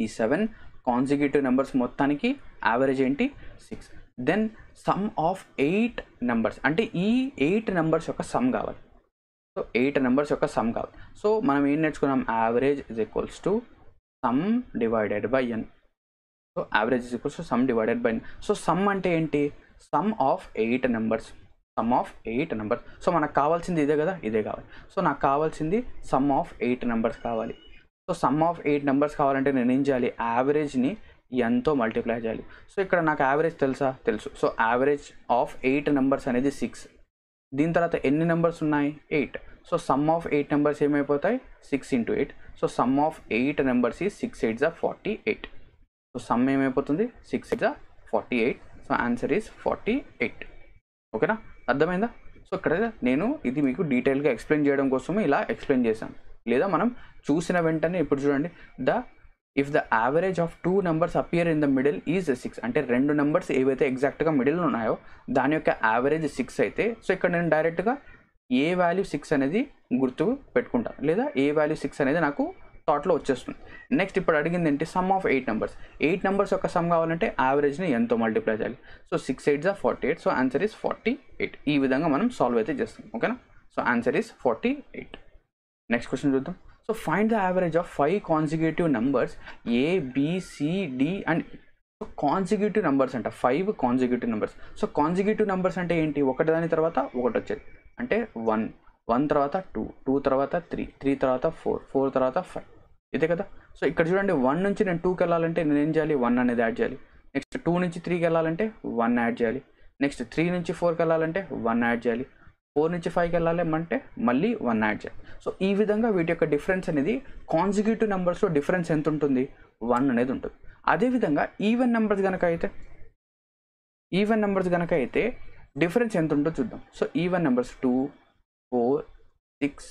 ఈ 7 కాన్సిక్యూటివ్ నెంబర్స్ మొత్తానికి యావరేజ్ ఏంటి? 6. దెన్ సమ్ ఆఫ్ 8 నెంబర్స్, అంటే ఈ 8 నెంబర్స్ యొక్క సమ్ కావాలి. సో 8 నెంబర్స్ యొక్క సమ్ కావాలి. సో మనం ఏం నేర్చుకున్నాం? Average is equals to some divided by n. So average is equals to some divided by n. So some అంటే ఏంటి? Sum of 8 numbers. Some of 8 numbers. So మనకు కావాల్సింది ఇదే కదా, ఇదే కావాలి. సో నాకు కావాల్సింది సమ్ ఆఫ్ 8 నెంబర్స్ కావాలి. సో సమ్ ఆఫ్ 8 నెంబర్స్ కావాలంటే నేను ఏం చేయాలి? యావరేజ్ని ఎంతో మల్టిప్లై చేయాలి. సో ఇక్కడ నాకు యావరేజ్ తెలుసా? తెలుసు. సో యావరేజ్ ఆఫ్ 8 నెంబర్స్ అనేది 6. దీని తర్వాత ఎన్ని నెంబర్స్ ఉన్నాయి? 8. సో సమ్ ఆఫ్ 8 నెంబర్స్ ఏమైపోతాయి? 6 × 8. సో సమ్ ఆఫ్ 8 నెంబర్స్ ఈ 6 8s are 48. సో సమ్ ఏమైపోతుంది? 6 8s are 48. So answer is 48. ఓకేనా, అర్థమైందా? సో ఇక్కడ నేను ఇది మీకు డీటెయిల్గా ఎక్స్ప్లెయిన్ చేయడం కోసమే ఇలా ఎక్స్ప్లెయిన్ చేశాను. లేదా మనం చూసిన వెంటనే ఇప్పుడు చూడండి, if the average of 2 numbers appear in the middle is 6. అంటే 2 నెంబర్స్ ఏవైతే ఎగ్జాక్ట్గా మిడిల్ ఉన్నాయో దాని యొక్క యావరేజ్ 6 అయితే, సో ఇక్కడ నేను డైరెక్ట్గా ఏ వాల్యూ 6 అనేది గుర్తు పెట్టుకుంటాను, లేదా ఏ వాల్యూ 6 అనేది నాకు థాట్లో వచ్చేస్తుంది. నెక్స్ట్ ఇప్పుడు అడిగింది ఏంటి? Sum of 8 numbers. 8 నెంబర్స్ యొక్క సమ్ కావాలంటే యావరేజ్ని ఎంతో మల్టిప్లై చేయాలి. So 6 8s are 48. So answer is 48. ఈ విధంగా మనం సాల్వ్ అయితే చేస్తాం. ఓకేనా. So answer is 48. Next question చూద్దాం. So find the average of 5 consecutive numbers ABCD and consecutive numbers అంట. 5 consecutive numbers. So consecutive numbers అంటే ఏంటి? ఒకటి దాని తర్వాత ఒకటి వచ్చేది. అంటే 1 తర్వాత 2 తర్వాత 3 తర్వాత 4 తర్వాత 5, ఇదే కదా. సో ఇక్కడ చూడండి, 1 నుంచి నేను 2కి వెళ్ళాలంటే నేను ఏం చేయాలి? 1 అనేది యాడ్ చేయాలి. నెక్స్ట్ 2 నుంచి 3కి వెళ్ళాలంటే 1 యాడ్ చేయాలి. నెక్స్ట్ 3 నుంచి 4కి వెళ్ళాలంటే 1 యాడ్ చేయాలి. 4 నుంచి 5కి వెళ్ళాలంటే మళ్ళీ 1 యాడ్ చేయాలి. సో ఈ విధంగా వీటి యొక్క డిఫరెన్స్ అనేది కాన్సిక్యూటివ్ నెంబర్స్లో డిఫరెన్స్ ఎంత ఉంటుంది, 1 అనేది ఉంటుంది. అదేవిధంగా ఈవెన్ నెంబర్స్ కనుక అయితే డిఫరెన్స్ ఎంత ఉంటుందో చూద్దాం. So even numbers 2, 4, 6,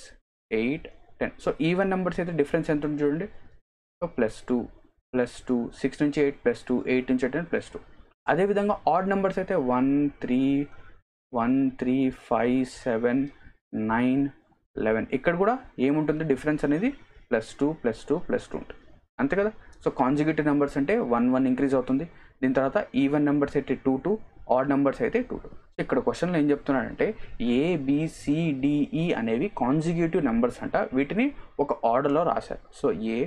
8, 10. So even numbers అయితే డిఫరెన్స్ ఎంత ఉంటుంది చూడండి. సో +2, 6 నుంచి 8 +2, 8 నుంచి 10 +2. అదేవిధంగా ఆడ్ నెంబర్స్ అయితే 1, 3, 5, 7, 9, 11. ఇక్కడ కూడా ఏముంటుంది డిఫరెన్స్ అనేది +2 ఉంటుంది, అంతే కదా. సో కాన్సిక్యూటివ్ నెంబర్స్ అంటే 1 ఇంక్రీజ్ అవుతుంది. దీని తర్వాత ఈవెన్ నెంబర్స్ అయితే 2, ఆడ్ నెంబర్స్ అయితే 2. సో ఇక్కడ క్వశ్చన్లో ఏం చెప్తున్నాడంటే ABCDE అనేవి కాన్సిక్యూటివ్ నెంబర్స్ అంట. వీటిని ఒక ఆర్డర్లో రాశారు. సో A,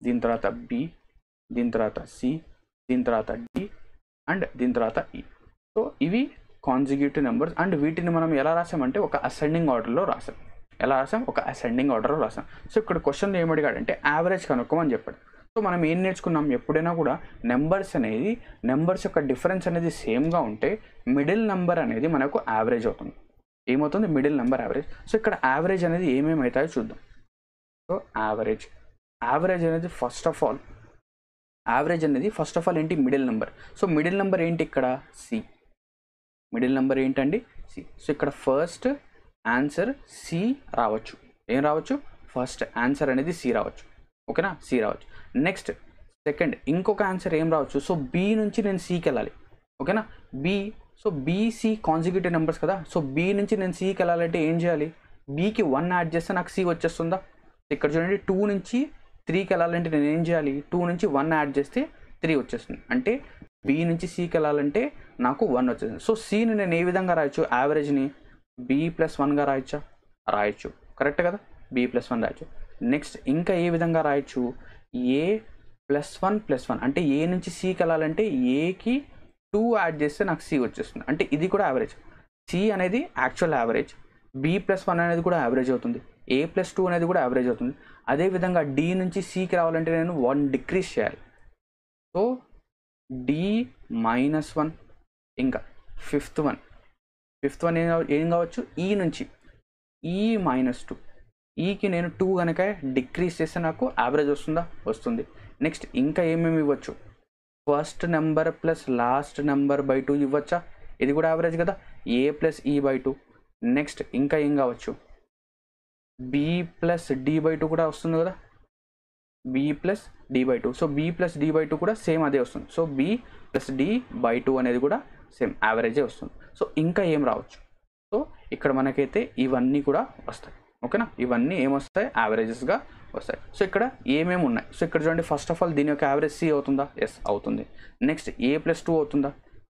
దీని తర్వాత B, దీని తర్వాత C, దీని తర్వాత D అండ్ దీని తర్వాత E. సో ఇవి కాన్సిక్యూటివ్ నెంబర్స్ అండ్ వీటిని మనం ఎలా రాసామంటే ఒక అసెండింగ్ ఆర్డర్లో రాసాం. సో ఇక్కడ క్వశ్చన్లో ఏమడిగాడంటే యావరేజ్ కనుక్కోమని చెప్పాడు. సో మనం ఏం నేర్చుకున్నాం, ఎప్పుడైనా కూడా నెంబర్స్ యొక్క డిఫరెన్స్ అనేది సేమ్గా ఉంటే మిడిల్ నెంబర్ అనేది మనకు యావరేజ్ అవుతుంది. ఏమవుతుంది, మిడిల్ నెంబర్ యావరేజ్. సో ఇక్కడ యావరేజ్ అనేది ఏమేమి అవుతాయో చూద్దాం. సో యావరేజ్ అనేది ఫస్ట్ ఆఫ్ ఆల్ ఏంటి, middle number. So middle number ఏంటి ఇక్కడ, సి. మిడిల్ నెంబర్ ఏంటండి, సి. సో ఇక్కడ ఫస్ట్ ఆన్సర్ సి రావచ్చు. ఏం రావచ్చు, ఫస్ట్ ఆన్సర్ అనేది సి రావచ్చు. ఓకేనా, సి రావచ్చు. నెక్స్ట్ సెకండ్ ఇంకొక ఆన్సర్ ఏం రావచ్చు, సో బి నుంచి నేను సికి వెళ్ళాలి. ఓకేనా, B. So BC consecutive numbers కదా. సో బి నుంచి నేను సికి వెళ్ళాలంటే ఏం చేయాలి, బికి 1 యాడ్ చేస్తే నాకు సి వచ్చేస్తుందా. ఇక్కడ చూడండి 2 నుంచి 3కి వెళ్ళాలంటే నేను ఏం చేయాలి, 2 నుంచి 1 యాడ్ చేస్తే 3 వచ్చేస్తుంది. అంటే బి నుంచి సికి వెళ్ళాలంటే నాకు 1 వచ్చేస్తుంది. సో సిని నేను ఏ విధంగా రాయొచ్చు, యావరేజ్ని B+1గా రాయొచ్చు. కరెక్ట్ కదా, B+1 రాయొచ్చు. నెక్స్ట్ ఇంకా ఏ విధంగా రాయొచ్చు, A+1+1 అంటే ఏ నుంచి సికి వెళ్ళాలంటే ఏకి 2 యాడ్ చేస్తే నాకు సి వచ్చేస్తుంది. అంటే ఇది కూడా యావరేజ్. సి అనేది యాక్చువల్ యావరేజ్, B+1 అనేది కూడా యావరేజ్ అవుతుంది, A+2 అనేది కూడా యావరేజ్ అవుతుంది. అదేవిధంగా డి నుంచి సికి రావాలంటే నేను 1 డిక్రీజ్ చేయాలి. So D-1. ఇంకా ఫిఫ్త్ వన్ ఏం కావచ్చు, ఈ నుంచి E-2. ఈకి నేను 2 కనుక డిక్రీజ్ చేస్తే నాకు యావరేజ్ వస్తుంది. నెక్స్ట్ ఇంకా ఏమేమి ఇవ్వచ్చు, first number plus last number by 2 ఇవ్వచ్చా, ఇది కూడా యావరేజ్ కదా, A+E/2. నెక్స్ట్ ఇంకా ఏం కావచ్చు, B+D/2 కూడా వస్తుంది కదా, B+D/2. సో B+D/2 కూడా సేమ్ అదే వస్తుంది. సో B+D/2 అనేది కూడా సేమ్ యావరేజే వస్తుంది. సో ఇంకా ఏం రావచ్చు, సో ఇక్కడ మనకైతే ఇవన్నీ కూడా వస్తాయి. ఓకేనా, ఇవన్నీ ఏమొస్తాయి, యావరేజెస్గా వస్తాయి. సో ఇక్కడ ఏమేమి ఉన్నాయి, సో ఇక్కడ చూడండి ఫస్ట్ ఆఫ్ ఆల్ దీని యొక్క యావరేజ్ సి అవుతుందా, ఎస్ అవుతుంది. నెక్స్ట్ A+2 అవుతుందా,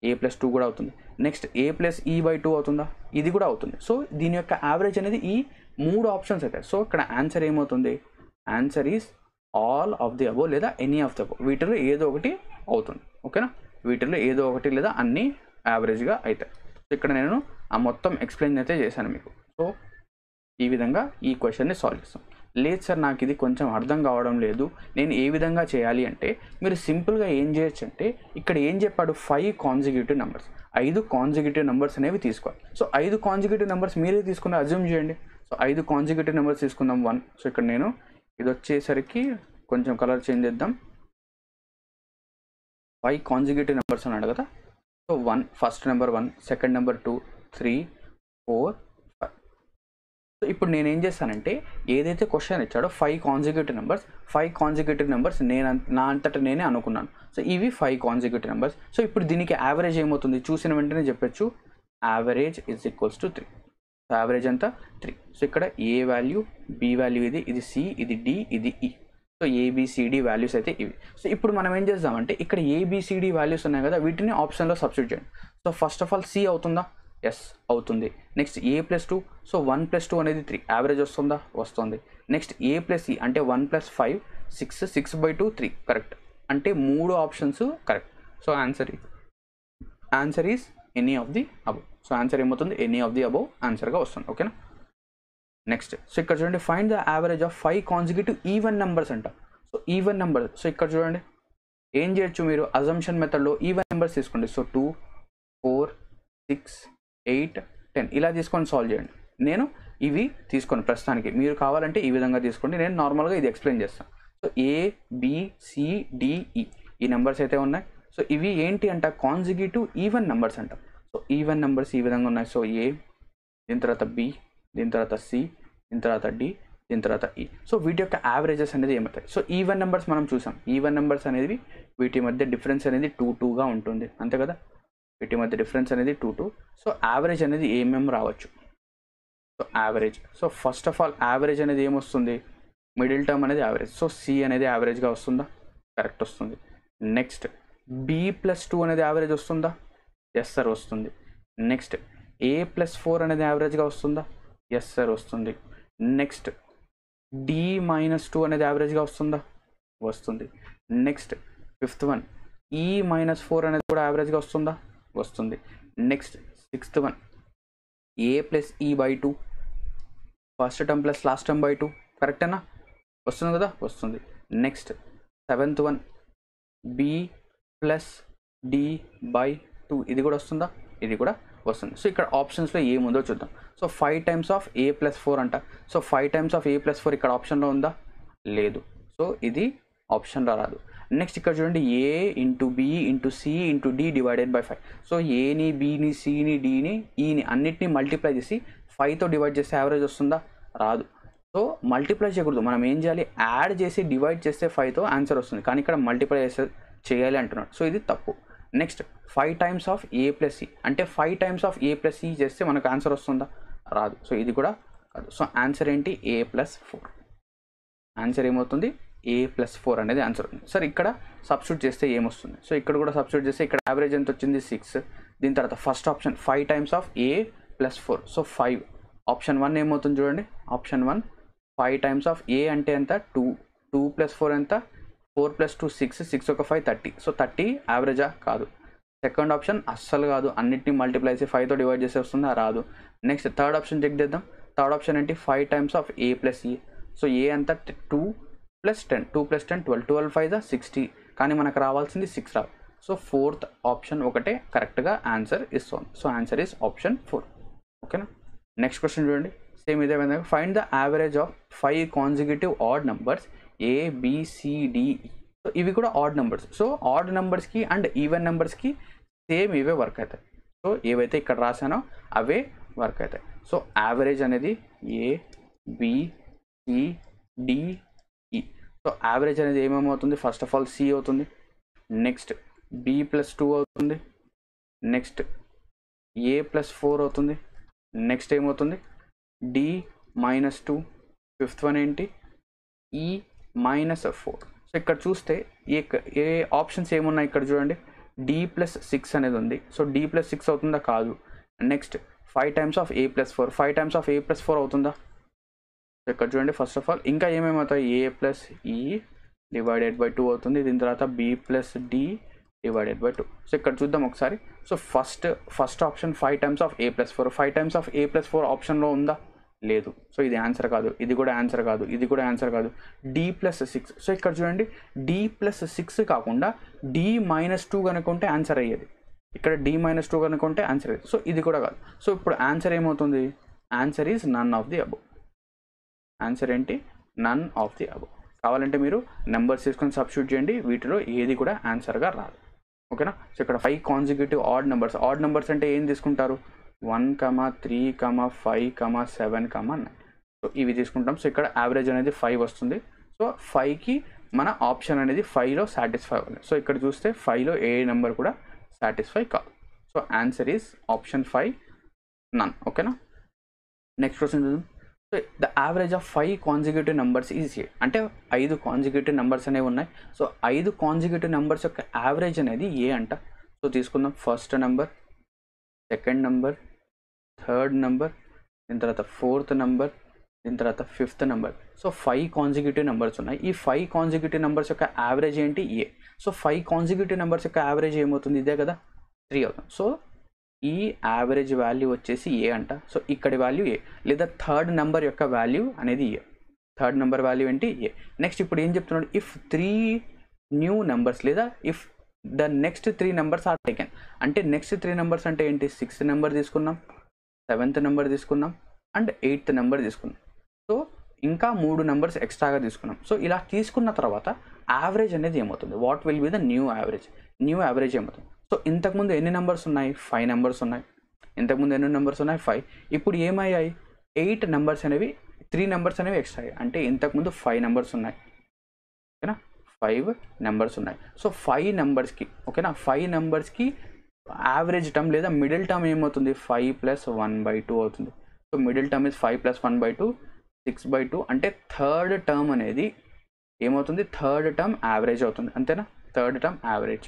A+2 కూడా అవుతుంది. నెక్స్ట్ A+E/2 అవుతుందా, ఇది కూడా అవుతుంది. సో దీని యొక్క యావరేజ్ అనేది ఈ 3 ఆప్షన్స్ అవుతాయి. సో ఇక్కడ ఆన్సర్ ఏమవుతుంది, answer is all of the above లేదా ఎనీ ఆఫ్ ది అబోవ్, వీటిలో ఏదో ఒకటి అవుతుంది. ఓకేనా, వీటిలో ఏదో ఒకటి లేదా అన్నీ యావరేజ్గా అవుతాయి. సో ఇక్కడ నేను ఆ మొత్తం ఎక్స్ప్లెయిన్ అయితే చేశాను మీకు. సో ఈ విధంగా ఈ క్వశ్చన్ని సాల్వ్ చేస్తాం. లేదు సార్ నాకు ఇది కొంచెం అర్థం కావడం లేదు, నేను ఏ విధంగా చేయాలి అంటే మీరు సింపుల్గా ఏం చేయొచ్చు అంటే ఇక్కడ ఏం చెప్పాడు, 5 కాన్సిక్యూటివ్ నెంబర్స్, 5 కాన్సిక్యూటివ్ నెంబర్స్ అనేవి తీసుకోవాలి. సో 5 కాన్సిక్యూటివ్ నెంబర్స్ మీరే తీసుకుని అజ్యూమ్ చేయండి. సో 5 కాన్సిక్యూటివ్ నెంబర్స్ తీసుకుందాం 1. సో ఇక్కడ నేను ఇది వచ్చేసరికి కొంచెం కలర్ చేంజ్ చేద్దాం. 5 కాన్సిక్యూటివ్ నెంబర్స్ అన్నాడు కదా. So 1 first number 1, second number 2, 3, 4, 5. So ఇప్పుడు నేను ఏం చేస్తానంటే ఏదైతే క్వశ్చన్ ఇచ్చాడో 5 కాన్సిక్యూటివ్ నెంబర్స్ నా అంతటా నేనే అనుకున్నాను. సో ఇవి 5 కాన్సిక్యూటివ్ నెంబర్స్. సో ఇప్పుడు దీనికి యావరేజ్ ఏమవుతుంది చూసిన వెంటనే చెప్పచ్చు, average is equals to 3. So average అంతా 3. సో ఇక్కడ ఏ వాల్యూ, బి వాల్యూ ఇది సి, ఇది డి, ఇది ఈ. సో ఏబిసిడి వాల్యూస్ అయితే ఇవి. సో ఇప్పుడు మనం ఏం చేద్దామంటే ఇక్కడ ఏబిసిడి వాల్యూస్ ఉన్నాయి కదా, వీటిని ఆప్షన్లో సబ్స్టిట్యూట్ చేయండి. So first of all C అవుతుందా, ఎస్ అవుతుంది. నెక్స్ట్ A+2, సో 1+2 అనేది 3, యావరేజ్ వస్తుంది. నెక్స్ట్ A+E అంటే 1+5, 6, 6/2, 3 కరెక్ట్. అంటే 3 options correct. So answer is any of the above. So answer ఏమవుతుంది, ఎనీ ఆఫ్ ది అబోవ్ ఆన్సర్గా వస్తుంది. ఓకేనా, నెక్స్ట్ సో ఇక్కడ చూడండి find the average of 5 consecutive even numbers అంట. సో ఈవెన్ నెంబర్, సో ఇక్కడ చూడండి ఏం చేయొచ్చు మీరు, అజంప్షన్ మెథడ్లో ఈవెన్ నెంబర్స్ తీసుకోండి. సో 2, 4, 6, 8, 10 ఇలా తీసుకొని సాల్వ్ చేయండి. నేను ఇవి తీసుకొని ప్రస్తుతానికి మీరు కావాలంటే ఈ విధంగా తీసుకోండి. నేను నార్మల్గా ఇది ఎక్స్ప్లెయిన్ చేస్తాను. సో ABCDE ఈ నెంబర్స్ అయితే ఉన్నాయి. సో ఇవి ఏంటి అంట కాన్జిక్యూటివ్ ఈవెన్ నెంబర్స్ అంటాం. సో ఈవెన్ నెంబర్స్ ఈ విధంగా ఉన్నాయి. సో A, దీని తర్వాత B, దీని తర్వాత C, దీని తర్వాత D, దీని తర్వాత E. సో వీటి యొక్క యావరేజెస్ అనేది ఏమవుతాయి? సో ఈవెన్ నెంబర్స్ మనం చూసాం. ఈవెన్ నెంబర్స్ అనేవి వీటి మధ్య డిఫరెన్స్ అనేది 2గా ఉంటుంది, అంతే కదా. వీటి మధ్య డిఫరెన్స్ అనేది 2. సో యావరేజ్ అనేది ఏమేమి రావచ్చు? So average, so first of all average అనేది ఏమొస్తుంది? మిడిల్ టర్మ్ అనేది యావరేజ్. సో C అనేది యావరేజ్గా వస్తుందా? కరెక్ట్ వస్తుంది. నెక్స్ట్ B+2 అనేది యావరేజ్ వస్తుందా? ఎస్ సార్ వస్తుంది. నెక్స్ట్ A+4 అనేది యావరేజ్గా వస్తుందా? ఎస్ సార్ వస్తుంది. నెక్స్ట్ D-2 అనేది యావరేజ్గా వస్తుందా? వస్తుంది. నెక్స్ట్ ఫిఫ్త్ వన్ E-4 అనేది కూడా యావరేజ్గా వస్తుందా? వస్తుంది. Next sixth one A+E/2 first term plus last term by 2 కరెక్టేనా? వస్తుంది కదా, వస్తుంది. నెక్స్ట్ సెవెంత్ వన్ B+D/2 ఇది కూడా వస్తుందా? ఇది కూడా వస్తుంది. సో ఇక్కడ ఆప్షన్స్లో ఏముందో చూద్దాం. సో 5 times of A+4 అంట. సో 5 times of A+4 ఇక్కడ ఆప్షన్లో ఉందా? లేదు. సో ఇది ఆప్షన్లో రాదు. నెక్స్ట్ ఇక్కడ చూడండి A × B × C × D divided by 5. So ఏని, బీని, సిని, డీని, ఈని అన్నిటిని మల్టిప్లై చేసి 5తో డివైడ్ చేస్తే యావరేజ్ వస్తుందా? రాదు. సో మల్టిప్లై చేయకూడదు, మనం ఏం చేయాలి? యాడ్ చేసి డివైడ్ చేస్తే 5తో ఆన్సర్ వస్తుంది. కానీ ఇక్కడ మల్టిప్లై చేయాలి అంటున్నాడు. సో ఇది తప్పు. నెక్స్ట్ 5 times of A+C అంటే 5 times of A+C చేస్తే మనకు ఆన్సర్ వస్తుందా? రాదు. సో ఇది కూడా కాదు. సో ఆన్సర్ ఏంటి? A+4. ఆన్సర్ ఏమవుతుంది? A+4 అనేది ఆన్సర్ ఉంది. సరే ఇక్కడ సబ్స్టిట్యూట్ చేస్తే ఏమొస్తుంది? సో ఇక్కడ కూడా సబ్స్టిట్యూట్ చేస్తే ఇక్కడ యావరేజ్ ఎంత వచ్చింది? 6. దీని తర్వాత first option 5 times of A+4. So 5. Option 1 ఏమవుతుంది చూడండి. ఆప్షన్ 1 5 times of A అంటే ఎంత? 2. 2 + 4 ఎంత? 4 + 2 6. 6 ఒక 5 30. సో 30 యావరేజా? కాదు. సెకండ్ ఆప్షన్ అస్సలు కాదు. అన్నిటిని మల్టిప్లై చేసి 5తో డివైడ్ చేస్తే వస్తుందా? రాదు. నెక్స్ట్ థర్డ్ ఆప్షన్ చెక్ చేద్దాం. థర్డ్ ఆప్షన్ ఏంటి? 5 times of A+E. సో ఏ అంతా 2 + 10. 2 + 10 12. 12 5 60. కానీ మనకు రావాల్సింది 6 రావు. సో ఫోర్త్ ఆప్షన్ ఒకటే కరెక్ట్గా ఆన్సర్ ఇస్తుంది. So answer is option 4. ఓకేనా. నెక్స్ట్ క్వశ్చన్ చూడండి. సేమ్ ఇదే విధంగా find the average of 5 consecutive odd numbers ABCDE. So ఇవి కూడా ఆడ్ నెంబర్స్. సో ఆడ్ నెంబర్స్కి అండ్ ఈవెన్ నెంబర్స్కి సేమ్ ఇవే వర్క్ అవుతాయి. సో ఏవైతే ఇక్కడ రాసానో అవే వర్క్ అవుతాయి. సో యావరేజ్ అనేది ABCDE. సో యావరేజ్ అనేది ఏమేమవుతుంది? ఫస్ట్ ఆఫ్ ఆల్ C అవుతుంది. నెక్స్ట్ B+2 అవుతుంది. నెక్స్ట్ A+4 అవుతుంది. నెక్స్ట్ ఏమవుతుంది? D-2. ఫిఫ్త్ వన్ ఏంటి? E-4. సో ఇక్కడ చూస్తే ఏ ఆప్షన్స్ ఏమున్నాయి ఇక్కడ చూడండి. D+6 అనేది ఉంది. సో D+6 అవుతుందా? కాదు. Next 5 times of A+4. 5 times of A+4 అవుతుందా? సో ఇక్కడ చూడండి. ఫస్ట్ ఆఫ్ ఆల్ ఇంకా ఏమేమవుతాయి? A+E/2 అవుతుంది. దీని తర్వాత B+D/2. సో ఇక్కడ చూద్దాం ఒకసారి. So first option 5 times of A+4. 5 times of A+4 ఆప్షన్లో ఉందా? లేదు. సో ఇది ఆన్సర్ కాదు. ఇది కూడా ఆన్సర్ కాదు. ఇది కూడా ఆన్సర్ కాదు. D+6. సో ఇక్కడ చూడండి D+6 కాకుండా D-2 కనుకుంటే ఆన్సర్ అయ్యేది. ఇక్కడ D-2 కనుకుంటే ఆన్సర్ అయ్యేది. సో ఇది కూడా కాదు. సో ఇప్పుడు ఆన్సర్ ఏమవుతుంది? Answer is none of the above. Answer ఏంటి? None of the above. కావాలంటే మీరు నెంబర్స్ తీసుకొని సబ్స్టిట్యూట్ చేయండి. వీటిలో ఏది కూడా ఆన్సర్గా రాదు. ఓకేనా. సో ఇక్కడ 5 consecutive odd numbers. Odd numbers అంటే ఏం తీసుకుంటారు? 1, 3, 5, 7, 9. సో ఇవి తీసుకుంటాం. సో ఇక్కడ యావరేజ్ అనేది 5 వస్తుంది. సో 5కి మన ఆప్షన్ అనేది 5లో సాటిస్ఫై అవ్వాలి. సో ఇక్కడ చూస్తే 5లో ఏ నెంబర్ కూడా సాటిస్ఫై కాదు. సో ఆన్సర్ ఈజ్ ఆప్షన్ 5 నన్. ఓకేనా. నెక్స్ట్ క్వశ్చన్ చూద్దాం. So the average of 5 consecutive numbers is a. అంటే 5 కాన్సిక్యూటివ్ నెంబర్స్ అనేవి ఉన్నాయి. సో 5 కాన్సిక్యూటివ్ నెంబర్స్ యొక్క యావరేజ్ అనేది ఏ అంట. సో తీసుకుందాం. First number, second number, third number, దీని తర్వాత ఫోర్త్ నెంబర్, దీని తర్వాత fifth number. So 5 consecutive numbers ఉన్నాయి. ఈ 5 కాన్సిక్యూటివ్ నెంబర్స్ యొక్క యావరేజ్ ఏంటి? ఏ. సో 5 కాన్సిక్యూటివ్ నెంబర్స్ యొక్క యావరేజ్ ఏమవుతుంది? ఇదే కదా, 3 అవుతుంది. సో ఈ యావరేజ్ వాల్యూ వచ్చేసి ఏ అంట. సో ఇక్కడి వాల్యూ ఏ, లేదా థర్డ్ నెంబర్ యొక్క వాల్యూ అనేది ఏ. థర్డ్ నెంబర్ వాల్యూ ఏంటి? ఏ. నెక్స్ట్ ఇప్పుడు ఏం చెప్తున్నాడు? ఇఫ్ 3 న్యూ నెంబర్స్ లేదా if the next 3 numbers are taken. అంటే నెక్స్ట్ 3 నెంబర్స్ అంటే ఏంటి, 6th నెంబర్ తీసుకున్నాం, 7th నెంబర్ తీసుకున్నాం అండ్ 8th నెంబర్ తీసుకున్నాం. సో ఇంకా 3 నెంబర్స్ ఎక్స్ట్రాగా తీసుకున్నాం. సో ఇలా తీసుకున్న తర్వాత యావరేజ్ అనేది ఏమవుతుంది, what will be the new average. New average ఏమవుతుంది. సో ఇంతకుముందు ఎన్ని నెంబర్స్ ఉన్నాయి, 5 నెంబర్స్ ఉన్నాయి. ఇంతకుముందు ఎన్ని నెంబర్స్ ఉన్నాయి, 5. ఇప్పుడు ఏమయ్యాయి, 8 నెంబర్స్ అనేవి, 3 నెంబర్స్ అనేవి ఎక్స్ట్రా అయ్యాయి. అంటే ఇంతకుముందు 5 నెంబర్స్ ఉన్నాయి, ఓకేనా, 5 నెంబర్స్ ఉన్నాయి. సో 5 నెంబర్స్కి, ఓకేనా, 5 నెంబర్స్కి యావరేజ్ టర్మ్ లేదా మిడిల్ టర్మ్ ఏమవుతుంది, 5 + 1/2 అవుతుంది. So middle term is 5 + 1/2, 6/2. అంటే థర్డ్ టర్మ్ అనేది ఏమవుతుంది, థర్డ్ టర్మ్ యావరేజ్ అవుతుంది, అంతేనా, థర్డ్ టర్మ్ యావరేజ్.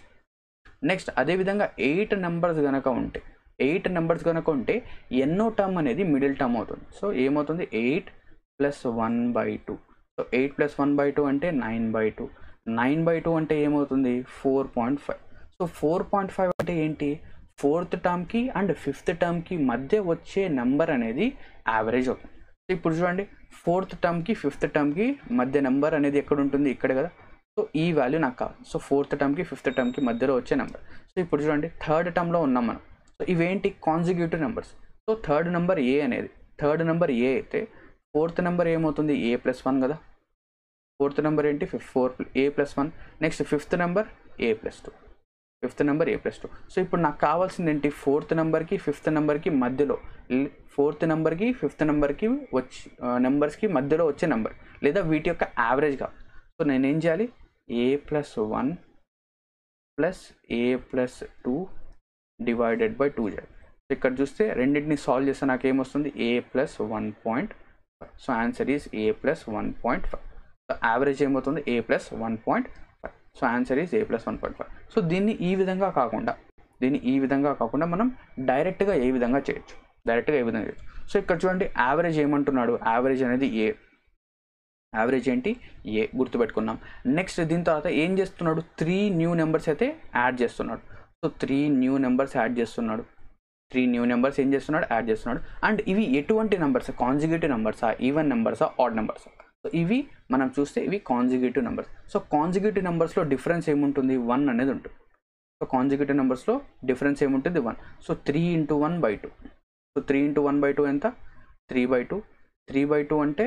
నెక్స్ట్ అదేవిధంగా 8 నెంబర్స్ కనుక ఉంటే, 8 నెంబర్స్ కనుక ఉంటే ఎన్నో టర్మ్ అనేది మిడిల్ టర్మ్ అవుతుంది. సో ఏమవుతుంది, 8 + 1/2. సో 8 + 1/2 అంటే 9/2. 9/2 అంటే ఏమవుతుంది, 4.5. సో 4.5 అంటే ఏంటి, 4th టర్మ్కి అండ్ 5th టర్మ్కి మధ్య వచ్చే నెంబర్ అనేది యావరేజ్ అవుతుంది. సో ఇప్పుడు చూడండి, 4th టర్మ్కి 5th టర్మ్కి మధ్య నెంబర్ అనేది ఎక్కడ ఉంటుంది, ఇక్కడ కదా. సో ఈ వాల్యూ నాకు కావాలి. సో 4th టర్మ్కి 5th టర్మ్కి మధ్యలో వచ్చే నెంబర్. సో ఇప్పుడు చూడండి, థర్డ్ టర్మ్లో ఉన్నాం మనం. సో ఇవేంటి, consecutive numbers. So third number a అనేది, థర్డ్ నెంబర్ ఏ అయితే 4th నెంబర్ ఏమవుతుంది, a + 1 కదా. 4th నెంబర్ ఏంటి, 4 a + 1. Next 5th number a + 2. 5th number a + 2. So ఇప్పుడు నాకు కావాల్సింది ఏంటి, 4th నెంబర్కి 5th నెంబర్కి మధ్యలో, 4th నెంబర్కి 5th నెంబర్కి నెంబర్స్కి మధ్యలో వచ్చే నెంబర్ లేదా వీటి యొక్క యావరేజ్ కావాలి. సో నేను ఏం చేయాలి, a + 1 + a + 2 / 2 చేయాలి. సో ఇక్కడ చూస్తే రెండింటిని సాల్వ్ చేస్తే నాకు ఏమొస్తుంది, a + 1.5. So answer is a + 1.5. So average ఏమవుతుంది, a + 1.5. So answer is a + 1.5. So దీన్ని ఈ విధంగా కాకుండా మనం డైరెక్ట్గా ఏ విధంగా చేయొచ్చు, సో ఇక్కడ చూడండి, యావరేజ్ ఏమంటున్నాడు, యావరేజ్ అనేది ఏ, యావరేజ్ ఏంటి, ఏ గుర్తుపెట్టుకున్నాం. నెక్స్ట్ దీని తర్వాత ఏం చేస్తున్నాడు, 3 న్యూ నెంబర్స్ అయితే యాడ్ చేస్తున్నాడు. సో 3 న్యూ నెంబర్స్ యాడ్ చేస్తున్నాడు. 3 న్యూ నెంబర్స్ ఏం చేస్తున్నాడు, యాడ్ చేస్తున్నాడు. అండ్ ఇవి ఎటువంటి నెంబర్స్, కాన్జిక్యూటివ్ నెంబర్సా, ఈవెన్ నెంబర్సా, ఆడ్ నెంబర్సా. సో ఇవి మనం చూస్తే ఇవి కాన్జిక్యూటివ్ నెంబర్స్. సో కాన్జిక్యూటివ్ నెంబర్స్లో డిఫరెన్స్ ఏముంటుంది, 1 అనేది ఉంటుంది. సో కాన్జిక్యూటివ్ నెంబర్స్లో డిఫరెన్స్ ఏముంటుంది, 1. సో 3 × 1/2. సో 3 × 1/2 ఎంత, 3/2. 3/2 అంటే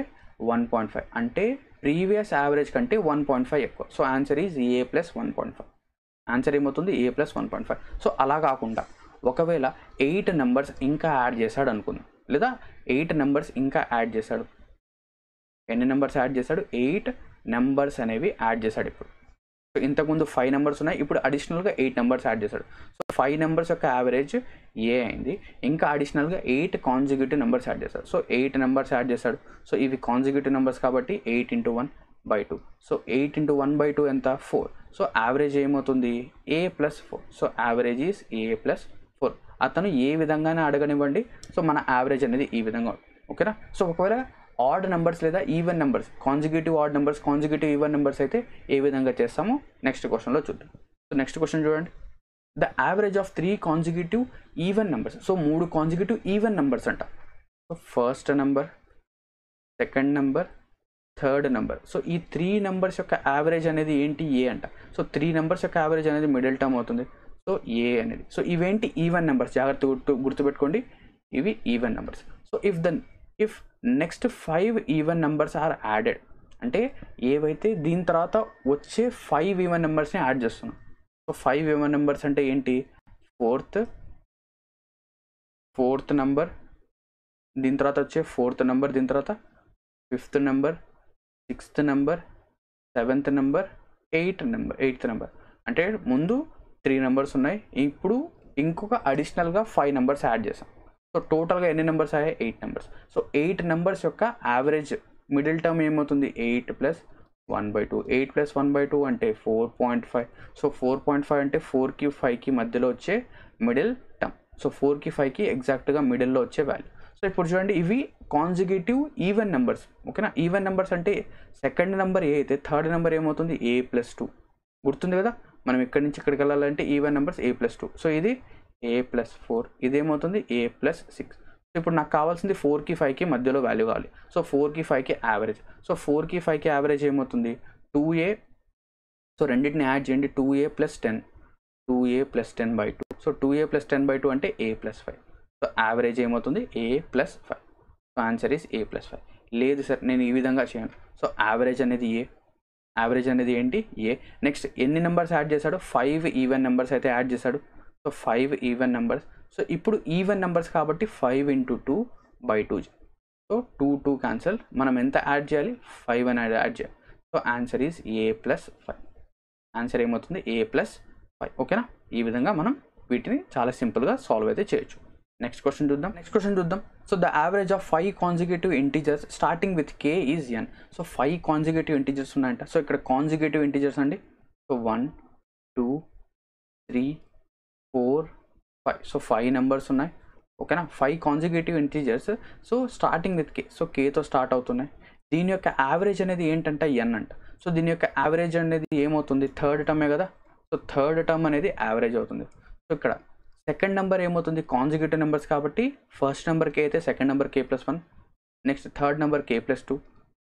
1.5. అంటే ప్రీవియస్ యావరేజ్ కంటే 1.5 ఎక్కువ. So answer is a + 1.5. Answer ఏమవుతుంది, a + 1.5. సో అలా కాకుండా ఒకవేళ 8 నెంబర్స్ ఇంకా యాడ్ చేశాడు అనుకుందాం, లేదా 8 నెంబర్స్ ఇంకా యాడ్ చేశాడు. ఎన్ని నెంబర్స్ యాడ్ చేశాడు, 8 నెంబర్స్ అనేవి యాడ్ చేశాడు. ఇప్పుడు సో ఇంతకుముందు 5 నెంబర్స్ ఉన్నాయి, ఇప్పుడు అడిషనల్గా 8 నెంబర్స్ యాడ్ చేశాడు. సో 5 నెంబర్స్ యొక్క యావరేజ్ ఏ అయింది, ఇంకా అడిషనల్గా 8 కాన్జిక్యూటివ్ నెంబర్స్ యాడ్ చేశాడు. సో 8 నెంబర్స్ యాడ్ చేశాడు. సో ఇవి కాన్జిక్యూటివ్ నెంబర్స్ కాబట్టి 8 × 1/2. సో 8 × 1/2 ఎంత, 4. సో యావరేజ్ ఏమవుతుంది, a + 4. So average is a + 4. అతను ఏ విధంగానే అడగనివ్వండి, సో మన యావరేజ్ అనేది ఈ విధంగా ఉంటుంది, ఓకేనా. సో ఒకవేళ ఆడ్ నెంబర్స్ లేదా even numbers, consecutive odd numbers, consecutive even numbers అయితే ఏ విధంగా చేస్తామో నెక్స్ట్ క్వశ్చన్లో చూద్దాం. సో నెక్స్ట్ క్వశ్చన్ చూడండి, the average of 3 consecutive even numbers. So 3 consecutive even numbers అంట. So first number, second number, third number. So ఈ 3 నెంబర్స్ యొక్క యావరేజ్ అనేది ఏంటి, ఏ అంట. సో 3 నెంబర్స్ యొక్క యావరేజ్ అనేది మిడిల్ టర్మ్ అవుతుంది. సో ఏ అనేది. సో ఇవేంటి, ఈవెన్ నెంబర్స్, జాగ్రత్త గుర్తుపెట్టుకోండి, ఇవి even numbers. So if next 5 even numbers are added, అంటే ఏవైతే దీని తర్వాత వచ్చే 5 ఈవెన్ నెంబర్స్ని యాడ్ చేస్తున్నాం. సో 5 ఈవెన్ నెంబర్స్ అంటే ఏంటి, ఫోర్త్ నెంబర్, దీని తర్వాత వచ్చే 4th నెంబర్, దీని తర్వాత 5th number, 6th number, 7th number, 8th number. అంటే ముందు 3 నెంబర్స్ ఉన్నాయి, ఇప్పుడు ఇంకొక అడిషనల్గా 5 నెంబర్స్ యాడ్ చేసాం. సో టోటల్గా ఎన్ని నెంబర్స్ అయ్యాయి, 8 నెంబర్స్. సో 8 నెంబర్స్ యొక్క యావరేజ్ మిడిల్ టర్మ్ ఏమవుతుంది, 8 + 1/2. 8 + 1/2 అంటే 4.5. సో 4.5 అంటే 4కి 5కి మధ్యలో వచ్చే మిడిల్ టర్మ్. సో 4కి 5కి ఎగ్జాక్ట్గా మిడిల్లో వచ్చే వాల్యూ. సో ఇప్పుడు చూడండి, ఇవి కాన్జిక్యూటివ్ ఈవెన్ నెంబర్స్, ఓకేనా. ఈవెన్ నెంబర్స్ అంటే సెకండ్ నెంబర్ ఏ అయితే థర్డ్ నెంబర్ ఏమవుతుంది, a + 2. గుర్తుంది కదా, మనం ఇక్కడి నుంచి ఇక్కడికి వెళ్ళాలంటే ఈవెన్ నెంబర్స్ a + 2. సో ఇది a + 4, ఇదేమవుతుంది a + 6. సో ఇప్పుడు నాకు కావాల్సింది 4కి 5కి మధ్యలో వాల్యూ కావాలి. సో 4కి 5కి యావరేజ్. సో 4కి 5కి యావరేజ్ ఏమవుతుంది, 2a. సో రెండింటిని యాడ్ చేయండి, 2a + 10. 2a plus 10/2. So 2a plus 10/2 అంటే a ప్లస్ 5. సో యావరేజ్ ఏమవుతుంది a plus 5. So answer is a plus 5. లేదు సార్ నేను ఈ విధంగా చేయను. సో యావరేజ్ అనేది a, యావరేజ్ అనేది ఏంటి a. నెక్స్ట్ ఎన్ని నెంబర్స్ యాడ్ చేశాడు? 5 ఈవెన్ నెంబర్స్ అయితే యాడ్ చేశాడు. So 5 even numbers. సో ఇప్పుడు ఈవెన్ నెంబర్స్ కాబట్టి 5 × 2/2. So 2 cancel. మనం ఎంత యాడ్ చేయాలి? 5 అనేది యాడ్ చేయాలి. So answer is a plus 5. Answer ఏమవుతుంది? a plus 5. ఓకేనా? ఈ విధంగా మనం వీటిని చాలా సింపుల్గా సాల్వ్ అయితే చేయొచ్చు. నెక్స్ట్ క్వశ్చన్ చూద్దాం. So the average of 5 consecutive integers starting with k is n. So 5 consecutive integers ఉన్నాయంట. సో ఇక్కడ కాన్జిక్యూటివ్ ఇంటీజర్స్ అండి. సో 1 2 3 4 5. సో 5 నెంబర్స్ ఉన్నాయి. ఓకేనా? 5 consecutive integers. So starting with k. So kతో స్టార్ట్ అవుతున్నాయి. దీని యొక్క యావరేజ్ అనేది ఏంటంటే n అంట. సో దీని యొక్క యావరేజ్ అనేది ఏమవుతుంది? థర్డ్ టర్మే కదా. సో థర్డ్ టర్మ్ అనేది యావరేజ్ అవుతుంది. సో ఇక్కడ సెకండ్ నెంబర్ ఏమవుతుంది? కాన్జిక్యూటివ్ నెంబర్స్ కాబట్టి ఫస్ట్ నెంబర్ k అయితే second number k plus 1, next third number k plus 2,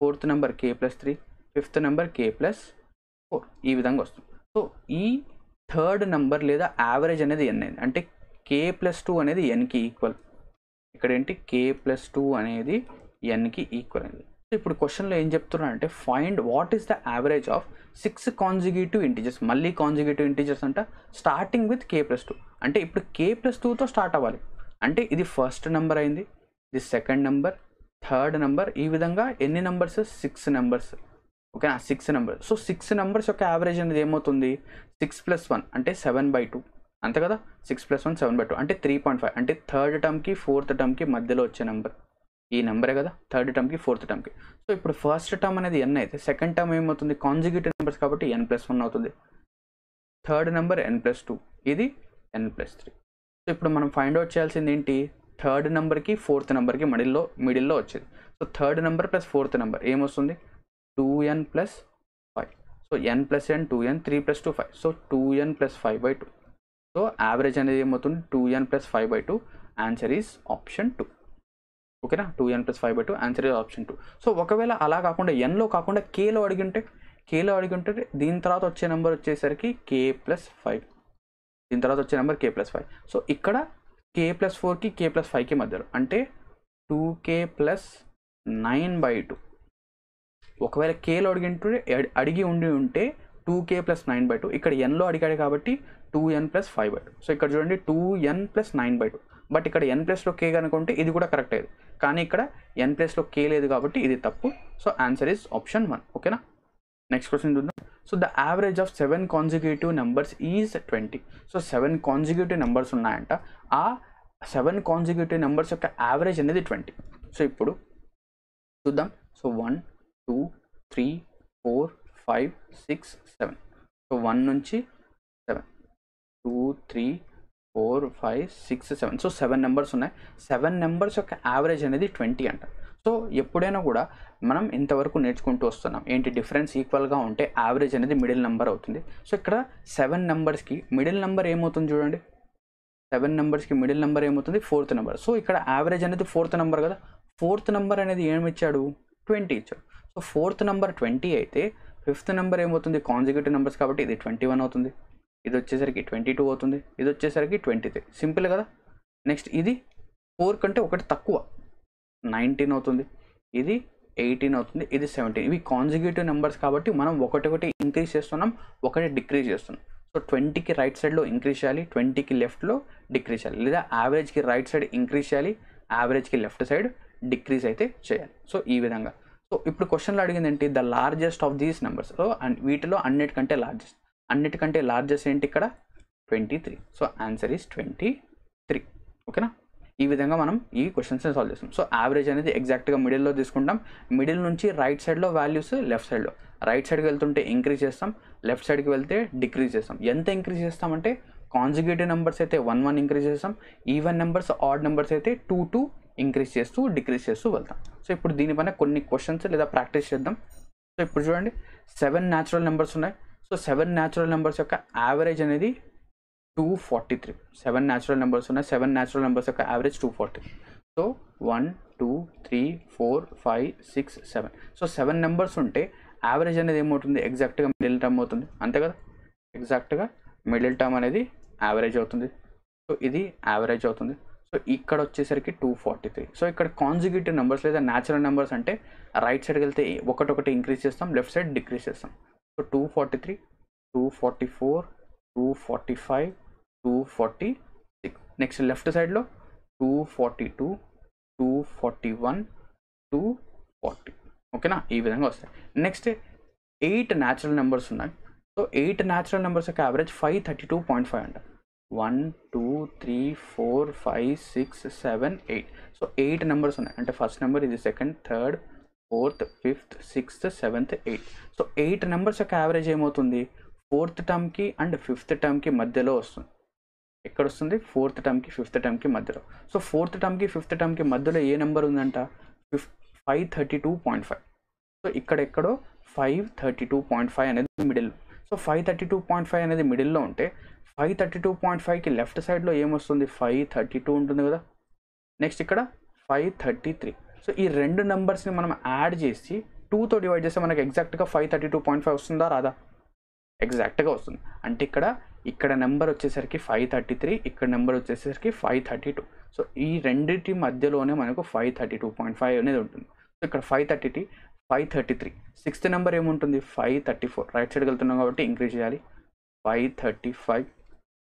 fourth number k plus 3, fifth number k plus 4. ఈ విధంగా వస్తుంది. సో ఈ థర్డ్ నెంబర్ లేదా యావరేజ్ అనేది n అయింది. అంటే k ప్లస్ 2 అనేది nకి ఈక్వల్. ఇక్కడ ఏంటి? k ప్లస్ 2 అనేది nకి ఈక్వల్ అయింది. సో ఇప్పుడు క్వశ్చన్లో ఏం చెప్తున్నారంటే find what is the average of 6 consecutive integers. మళ్ళీ కాన్జిక్యూటివ్ ఇంటీజర్స్ అంట స్టార్టింగ్ విత్ k ప్లస్ 2. అంటే ఇప్పుడు k ప్లస్ 2తో స్టార్ట్ అవ్వాలి. అంటే ఇది ఫస్ట్ నెంబర్ అయింది, ఇది సెకండ్ నెంబర్, థర్డ్ నెంబర్. ఈ విధంగా ఎన్ని నెంబర్స్? 6 నెంబర్స్. ఓకేనా? 6 నెంబర్స్. సో 6 నెంబర్స్ యొక్క యావరేజ్ అనేది ఏమవుతుంది? 6 + 1 అంటే 7/2. అంతే కదా? 6 + 1 7/2 అంటే 3.5. అంటే థర్డ్ టర్మ్కి ఫోర్త్ టర్మ్కి మధ్యలో వచ్చే నెంబర్ ఈ నెంబరే కదా, థర్డ్ టర్మ్కి ఫోర్త్ టర్మ్కి. సో ఇప్పుడు ఫస్ట్ టర్మ్ అనేది n అయితే సెకండ్ టర్మ్ ఏమవుతుంది? కాన్జిక్యూటివ్ నెంబర్స్ కాబట్టి n + 1 అవుతుంది. థర్డ్ నెంబర్ n + 2, ఇది n + 3. సో ఇప్పుడు మనం ఫైండ్ అవుట్ చేయాల్సింది ఏంటి? థర్డ్ నెంబర్కి ఫోర్త్ నెంబర్కి మిడిల్లో వచ్చేది. So third number plus fourth number ఏమొస్తుంది? 2n + 5. So n + n 2n, 3 + 2 5. So 2n + 5/2. So average అనేది ఏమవుతుంది? 2n + 5/2. Answer is option 2. ఓకేనా? 2n + 5/2 answer is option 2. So ఒకవేళ అలా కాకుండా nలో కాకుండా kలో అడిగింటే దీని తర్వాత వచ్చే నెంబర్ వచ్చేసరికి k + 5. దీని తర్వాత వచ్చే నెంబర్ k + 5. సో ఇక్కడ k + 4కి k + 5కి మధ్యలో అంటే 2k + 9/2. ఒకవేళ kలో అడిగి ఉంటే 2k + 9/2. ఇక్కడ nలో అడిగాడు కాబట్టి 2n + 5/2. సో ఇక్కడ చూడండి 2n + 9/2. బట్ ఇక్కడ n ప్లస్లో k కనుకుంటే ఇది కూడా కరెక్ట్ అయ్యేది. కానీ ఇక్కడ n ప్లస్లో k లేదు కాబట్టి ఇది తప్పు. So answer is option 1. ఓకేనా? నెక్స్ట్ క్వశ్చన్ చూద్దాం. So the average of 7 consecutive numbers is 20. So 7 consecutive numbers ఉన్నాయంట. ఆ 7 కాన్జిక్యూటివ్ నెంబర్స్ యొక్క యావరేజ్ అనేది 20. సో ఇప్పుడు చూద్దాం. సో 1 2 3 4 5 6 7. సో 1 నుంచి 7 2 3 4 5 6 7. సో 7 నెంబర్స్ ఉన్నాయి. 7 నెంబర్స్ యొక్క యావరేజ్ అనేది 20 అంట. సో ఎప్పుడైనా కూడా మనం ఇంతవరకు నేర్చుకుంటూ వస్తున్నాం ఏంటి? డిఫరెన్స్ ఈక్వల్గా ఉంటే యావరేజ్ అనేది మిడిల్ నెంబర్ అవుతుంది. సో ఇక్కడ 7 నెంబర్స్కి మిడిల్ నెంబర్ ఏమవుతుంది చూడండి. 7 నెంబర్స్కి మిడిల్ నెంబర్ ఏమవుతుంది? Fourth number. సో ఇక్కడ యావరేజ్ అనేది ఫోర్త్ నెంబర్ కదా. ఫోర్త్ నెంబర్ అనేది ఏమి ఇచ్చాడు? 20 ఇచ్చాడు. సో ఫోర్త్ నెంబర్ 20 అయితే ఫిఫ్త్ నెంబర్ ఏమవుతుంది? కాన్జిక్యూటివ్ నెంబర్స్ కాబట్టి ఇది 21 అవుతుంది. ఇది వచ్చేసరికి 22 అవుతుంది. ఇది వచ్చేసరికి 23. సింపుల్ కదా. నెక్స్ట్ ఇది 4 కంటే ఒకటి తక్కువ 19 అవుతుంది. ఇది 18 అవుతుంది. ఇది 17. ఇవి కాన్జిక్యూటివ్ నెంబర్స్ కాబట్టి మనం ఒకటి ఇంక్రీజ్ చేస్తున్నాం, ఒకటి డిక్రీజ్ చేస్తున్నాం. సో 20కి రైట్ సైడ్లో ఇంక్రీజ్ చేయాలి, 20కి లెఫ్ట్లో డిక్రీజ్ చేయాలి. లేదా యావరేజ్కి రైట్ సైడ్ ఇంక్రీజ్ చేయాలి, యావరేజ్కి లెఫ్ట్ సైడ్ డిక్రీజ్ అయితే చేయాలి. సో ఈ విధంగా. సో ఇప్పుడు క్వశ్చన్లో అడిగింది ఏంటి? The largest of these numbers. So వీటిలో అన్నిటికంటే లార్జెస్ట్ ఏంటి? ఇక్కడ 23. So answer is 23. ఓకేనా? ఈ విధంగా మనం ఈ క్వశ్చన్స్ని సాల్వ్ చేస్తాం. సో యావరేజ్ అనేది ఎగ్జాక్ట్గా మిడిల్లో తీసుకుంటాం. మిడిల్ నుంచి రైట్ సైడ్లో వాల్యూస్ లెఫ్ట్ సైడ్లో. రైట్ సైడ్కి వెళ్తుంటే ఇంక్రీజ్ చేస్తాం, లెఫ్ట్ సైడ్కి వెళ్తే డిక్రీజ్ చేస్తాం. ఎంత ఇంక్రీజ్ చేస్తామంటే కాన్జిక్యూటివ్ నెంబర్స్ అయితే 1 1 ఇంక్రీజ్ చేస్తాం, ఈవెన్ నెంబర్స్ ఆడ్ నెంబర్స్ అయితే 2 2 ఇంక్రీజ్ చేస్తూ డిక్రీజ్ చేస్తూ వెళ్తాం. సో ఇప్పుడు దీనిపైన కొన్ని క్వశ్చన్స్ లేదా ప్రాక్టీస్ చేద్దాం. సో ఇప్పుడు చూడండి 7 న్యాచురల్ నెంబర్స్ ఉన్నాయి. సో 7 న్యాచురల్ నెంబర్స్ యొక్క యావరేజ్ అనేది 243. 7 న్యాచురల్ నెంబర్స్ ఉన్నాయి. 7 న్యాచురల్ నెంబర్స్ యొక్క యావరేజ్ 243. సో 1 2 3 4 5 6 7. సో 7 నెంబర్స్ ఉంటే యావరేజ్ అనేది ఏమవుతుంది? ఎగ్జాక్ట్గా మిడిల్ టర్మ్ అవుతుంది. అంతే కదా, ఎగ్జాక్ట్గా మిడిల్ టర్మ్ అనేది యావరేజ్ అవుతుంది. సో ఇది యావరేజ్ అవుతుంది. సో ఇక్కడ వచ్చేసరికి 243. సో ఇక్కడ కాన్జిక్యూటివ్ నెంబర్స్ లేదా న్యాచురల్ నెంబర్స్ అంటే రైట్ సైడ్కి వెళ్తే ఒకటి ఇంక్రీజ్ చేస్తాం, లెఫ్ట్ సైడ్ డిక్రీజ్ చేస్తాం. సో 243, 244, 245, 246. నెక్స్ట్ లెఫ్ట్ సైడ్లో 242, 241, 240. ఓకేనా, ఈ విధంగా వస్తాయి. నెక్స్ట్ 8 న్యాచురల్ నెంబర్స్ ఉన్నాయి. సో 8 న్యాచురల్ నెంబర్స్ యొక్క యావరేజ్ 532.5 అంట. 1 2 3 4 5 6 7 8. సో 8 నెంబర్స్ ఉన్నాయి అంటే ఫస్ట్ నెంబర్ ఇది, second, third, fourth, fifth, sixth, seventh, 8. So 8 numbers యొక్క యావరేజ్ ఏమవుతుంది, ఫోర్త్ టర్మ్కి అండ్ ఫిఫ్త్ టర్మ్కి మధ్యలో వస్తుంది. ఎక్కడ వస్తుంది, ఫోర్త్ టర్మ్కి ఫిఫ్త్ టర్మ్కి మధ్యలో. సో ఫోర్త్ టర్మ్కి ఫిఫ్త్ టర్మ్కి మధ్యలో ఏ నెంబర్ ఉందంట, 532.5. సో ఇక్కడెక్కడో 532.5 అనేది మిడిల్. సో 532.5 అనేది మిడిల్లో ఉంటే 532.5కి లెఫ్ట్ సైడ్లో ఏమొస్తుంది, 532 ఉంటుంది కదా. నెక్స్ట్ ఇక్కడ 533. సో ఈ రెండు నెంబర్స్ని మనం యాడ్ చేసి 2తో డివైడ్ చేస్తే మనకి ఎగ్జాక్ట్గా 532.5 వస్తుందా రాదా, ఎగ్జాక్ట్గా వస్తుంది. అంటే ఇక్కడ నెంబర్ వచ్చేసరికి 533, ఇక్కడ నెంబర్ వచ్చేసరికి 532. సో ఈ రెండింటి మధ్యలోనే మనకు 532.5 అనేది ఉంటుంది. సో ఇక్కడ 533. సిక్స్త్ నెంబర్ ఏముంటుంది, 534. రైట్ సైడ్కి వెళ్తున్నాం కాబట్టి ఇంక్రీజ్ చేయాలి, 535.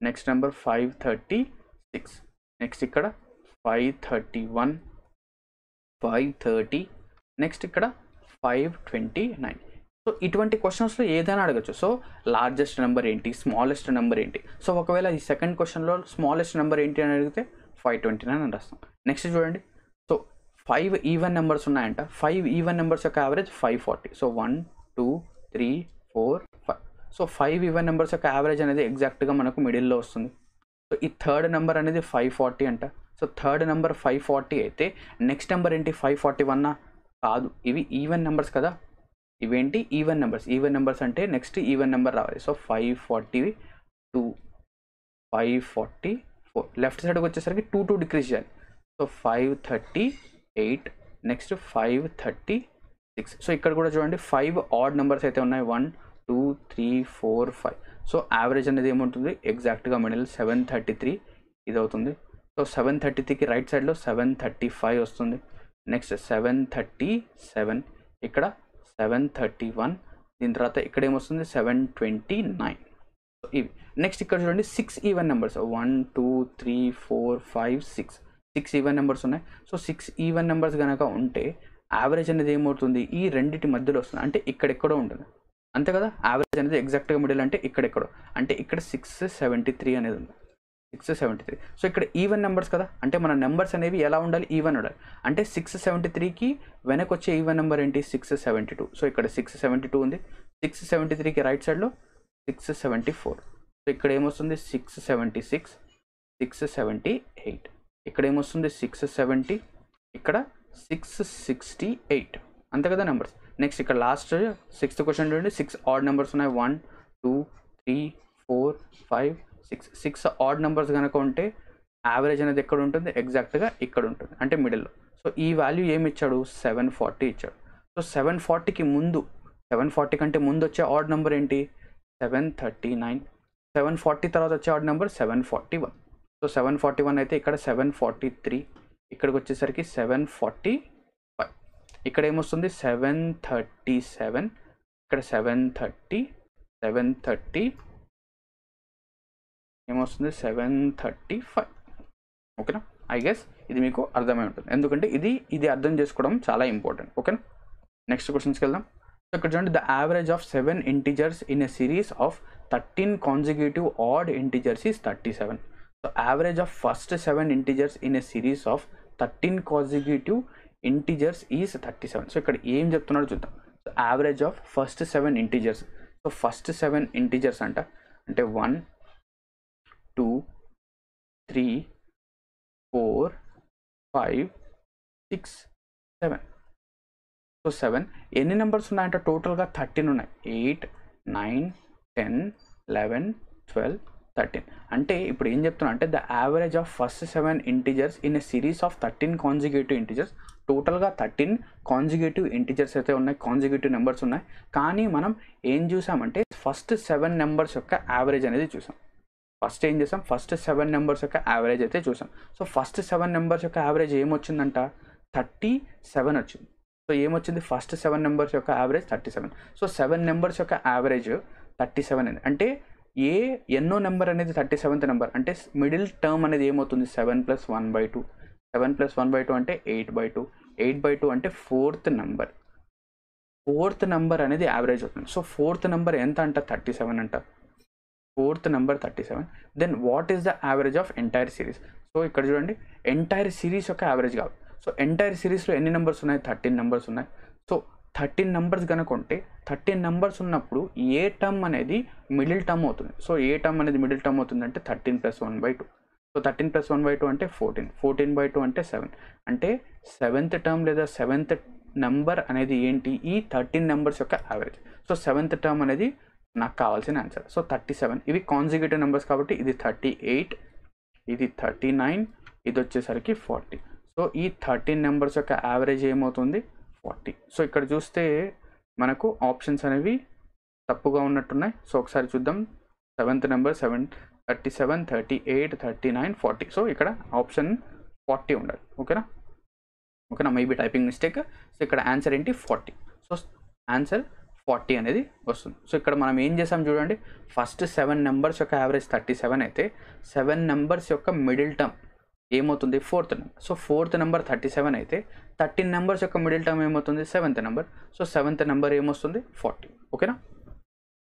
Next number 536. నెక్స్ట్ ఇక్కడ 531, 530. నెక్స్ట్ ఇక్కడ 529. సో ఇటువంటి క్వశ్చన్స్లో ఏదైనా అడగచ్చు. సో లార్జెస్ట్ నెంబర్ ఏంటి, స్మాలెస్ట్ నెంబర్ ఏంటి. సో ఒకవేళ ఈ సెకండ్ క్వశ్చన్లో స్మాలెస్ట్ నెంబర్ ఏంటి అని అడిగితే 529 అని రాస్తాం. నెక్స్ట్ చూడండి, సో 5 ఈవెన్ నెంబర్స్ ఉన్నాయంట. 5 ఈవెన్ నెంబర్స్ యొక్క average 540. So 1 2 3 4 5. So 5 even numbers యొక్క యావరేజ్ అనేది ఎగ్జాక్ట్గా మనకు మిడిల్లో వస్తుంది. సో ఈ థర్డ్ నెంబర్ అనేది 540 అంట. సో థర్డ్ నెంబర్ 540 అయితే నెక్స్ట్ నెంబర్ ఏంటి, 541 కాదు, ఇవి ఈవెన్ నెంబర్స్ కదా. ఇవేంటి, ఈవెన్ నెంబర్స్. ఈవెన్ నెంబర్స్ అంటే నెక్స్ట్ ఈవెన్ నెంబర్ రావాలి. సో 542, 544. లెఫ్ట్ సైడ్కి వచ్చేసరికి 2 డిక్రీజ్ చేయాలి. సో 538. నెక్స్ట్ 536. సో ఇక్కడ కూడా చూడండి 5 ఆడ్ నెంబర్స్ అయితే ఉన్నాయి, 1 2 3 4 5. సో యావరేజ్ అనేది ఏముంటుంది, ఎగ్జాక్ట్గా మిడిల్ 733 ఇది అవుతుంది. సో 733కి రైట్ సైడ్లో 735 వస్తుంది. నెక్స్ట్ 737, ఇక్కడ 731, దీని తర్వాత ఇక్కడ ఏమొస్తుంది 729. సో ఇవి. నెక్స్ట్ ఇక్కడ చూడండి 6 ఈవెన్ నెంబర్స్, 1 2 3 4 5 6. 6 ఈవెన్ నెంబర్స్ ఉన్నాయి. సో 6 ఈవెన్ నెంబర్స్ కనుక ఉంటే యావరేజ్ అనేది ఏమవుతుంది, ఈ రెండింటి మధ్యలో వస్తుంది. అంటే ఇక్కడెక్కడో ఉంటుంది అంతే కదా. యావరేజ్ అనేది ఎగ్జాక్ట్గా మిడిల్ అంటే ఇక్కడెక్కడో, అంటే ఇక్కడ 673 అనేది ఉంది, 673. సో ఇక్కడ ఈవెన్ నెంబర్స్ కదా, అంటే మన నెంబర్స్ అనేవి ఎలా ఉండాలి, ఈవెన్ ఉండాలి. అంటే 673కి వెనక్కి వచ్చే ఈవెన్ నెంబర్ ఏంటి, 672. సో ఇక్కడ 672 ఉంది. 673కి రైట్ సైడ్లో 674. సో ఇక్కడ ఏమొస్తుంది 676, 678. ఇక్కడ ఏమొస్తుంది 670, ఇక్కడ 668 అంతే కదా నెంబర్స్. నెక్స్ట్ ఇక్కడ లాస్ట్ 6th క్వశ్చన్ చూడండి, 6 ఆడ్ నెంబర్స్ ఉన్నాయి, 1 2 3 4 5 6. 6 ఆడ్ నెంబర్స్ కనుక ఉంటే యావరేజ్ అనేది ఎక్కడ ఉంటుంది, ఎగ్జాక్ట్గా ఇక్కడ ఉంటుంది, అంటే మిడిల్లో. సో ఈ వాల్యూ ఏమి ఇచ్చాడు, 740 ఇచ్చాడు. సో 740కి ముందు, 740 కంటే ముందు వచ్చే ఆడ్ నెంబర్ ఏంటి, 739. 740 తర్వాత వచ్చే ఆడ్ నెంబర్ 741. సో 741 అయితే ఇక్కడ 743, ఇక్కడికి వచ్చేసరికి 745. ఇక్కడ ఏమొస్తుంది 737, ఇక్కడ 730, 730 ఏమొస్తుంది 735. ఓకేనా, ఐ గెస్ ఇది మీకు అర్థమై ఉంటుంది, ఎందుకంటే ఇది అర్థం చేసుకోవడం చాలా ఇంపార్టెంట్. ఓకేనా, నెక్స్ట్ క్వశ్చన్స్కి వెళ్దాం. సో ఇక్కడ చూడండి, the average of 7 integers in a series of 13 consecutive odd integers is 37. So average of first 7 integers in a series of 13 consecutive integers is 37. So ఇక్కడ ఏం చెప్తున్నాడో చూద్దాం. So average of first 7 integers. So first 7 integers అంటే 1 2 3 4 5 6 7. So 7 ఎన్ని numbers ఉన్నాయంటే టోటల్గా 13 ఉన్నాయి. 8 9 10 11 12 13. అంటే ఇప్పుడు ఏం చెప్తున్నా అంటే the average of first 7 integers in a series of 13 consecutive integers. టోటల్గా 13 కాన్సిక్యూటివ్ ఇంటిజర్స్ అయితే ఉన్నాయి, కాన్సిక్యూటివ్ నెంబర్స్ ఉన్నాయి. కానీ మనం ఏం చూసామంటే ఫస్ట్ 7 నెంబర్స్ యొక్క యావరేజ్ అనేది చూసాం. ఫస్ట్ ఏం చేసాం, ఫస్ట్ 7 నెంబర్స్ యొక్క యావరేజ్ అయితే చూసాం. సో ఫస్ట్ 7 నెంబర్స్ యొక్క యావరేజ్ ఏమొచ్చిందంట, 37 వచ్చింది. సో ఏమొచ్చింది, ఫస్ట్ 7 నెంబర్స్ యొక్క యావరేజ్ 37. సో 7 నెంబర్స్ యొక్క యావరేజ్ 37 అయింది. అంటే ఎన్నో నెంబర్ అనేది 37th నెంబర్, అంటే మిడిల్ టర్మ్ అనేది ఏమవుతుంది, 7 + 1/2. 7 + 1/2 అంటే 8/2. 8/2 అంటే ఫోర్త్ నెంబర్ అనేది యావరేజ్ అవుతుంది. సో ఫోర్త్ నెంబర్ ఎంత అంట, 37 అంట. Fourth number 37. Then what is the average of entire series? So ఇక్కడ చూడండి, ఎంటైర్ సిరీస్ యొక్క యావరేజ్ కావాలి. సో ఎంటైర్ సిరీస్లో ఎన్ని నెంబర్స్ ఉన్నాయి, 13 నెంబర్స్ ఉన్నాయి. సో 13 నెంబర్స్ కనుక ఉంటే 13 నెంబర్స్ ఉన్నప్పుడు ఏ టర్మ్ అనేది మిడిల్ టర్మ్ అవుతుంది. సో ఏ టర్మ్ అనేది మిడిల్ టర్మ్ అవుతుంది అంటే 13 + 1/2. సో 13 + 1/2 అంటే 14. 14/2 అంటే 7. అంటే 7th టర్మ్ లేదా 7th నెంబర్ అనేది ఏంటి, ఈ 13 నెంబర్స్ యొక్క యావరేజ్. సో 7th టర్మ్ అనేది నాకు కావాల్సిన ఆన్సర్. సో 37. ఇవి కాన్సిక్యూటివ్ నెంబర్స్ కాబట్టి ఇది 38, ఇది 39, ఇది వచ్చేసరికి 40. సో ఈ 13 నెంబర్స్ యొక్క యావరేజ్ ఏమవుతుంది, 40. సో ఇక్కడ చూస్తే మనకు ఆప్షన్స్ అనేవి తప్పుగా ఉన్నట్టున్నాయి. సో ఒకసారి చూద్దాం. 7th number 37, 38, 39, 40. సో ఇక్కడ ఆప్షన్ 40 ఉండాలి. ఓకేనా, మేబీ టైపింగ్ మిస్టేక్. సో ఇక్కడ ఆన్సర్ ఏంటి, 40. సో ఆన్సర్ 40 అనేది వస్తుంది. సో ఇక్కడ మనం ఏం చేసాం చూడండి, ఫస్ట్ 7 నెంబర్స్ యొక్క యావరేజ్ 37 అయితే 7 నెంబర్స్ యొక్క మిడిల్ టర్మ్ ఏమవుతుంది, fourth number. So fourth number 37 అయితే 13 నెంబర్స్ యొక్క మిడిల్ టర్మ్ ఏమవుతుంది, 7th number. So 7th number ఏమొస్తుంది, 40. ఓకేనా,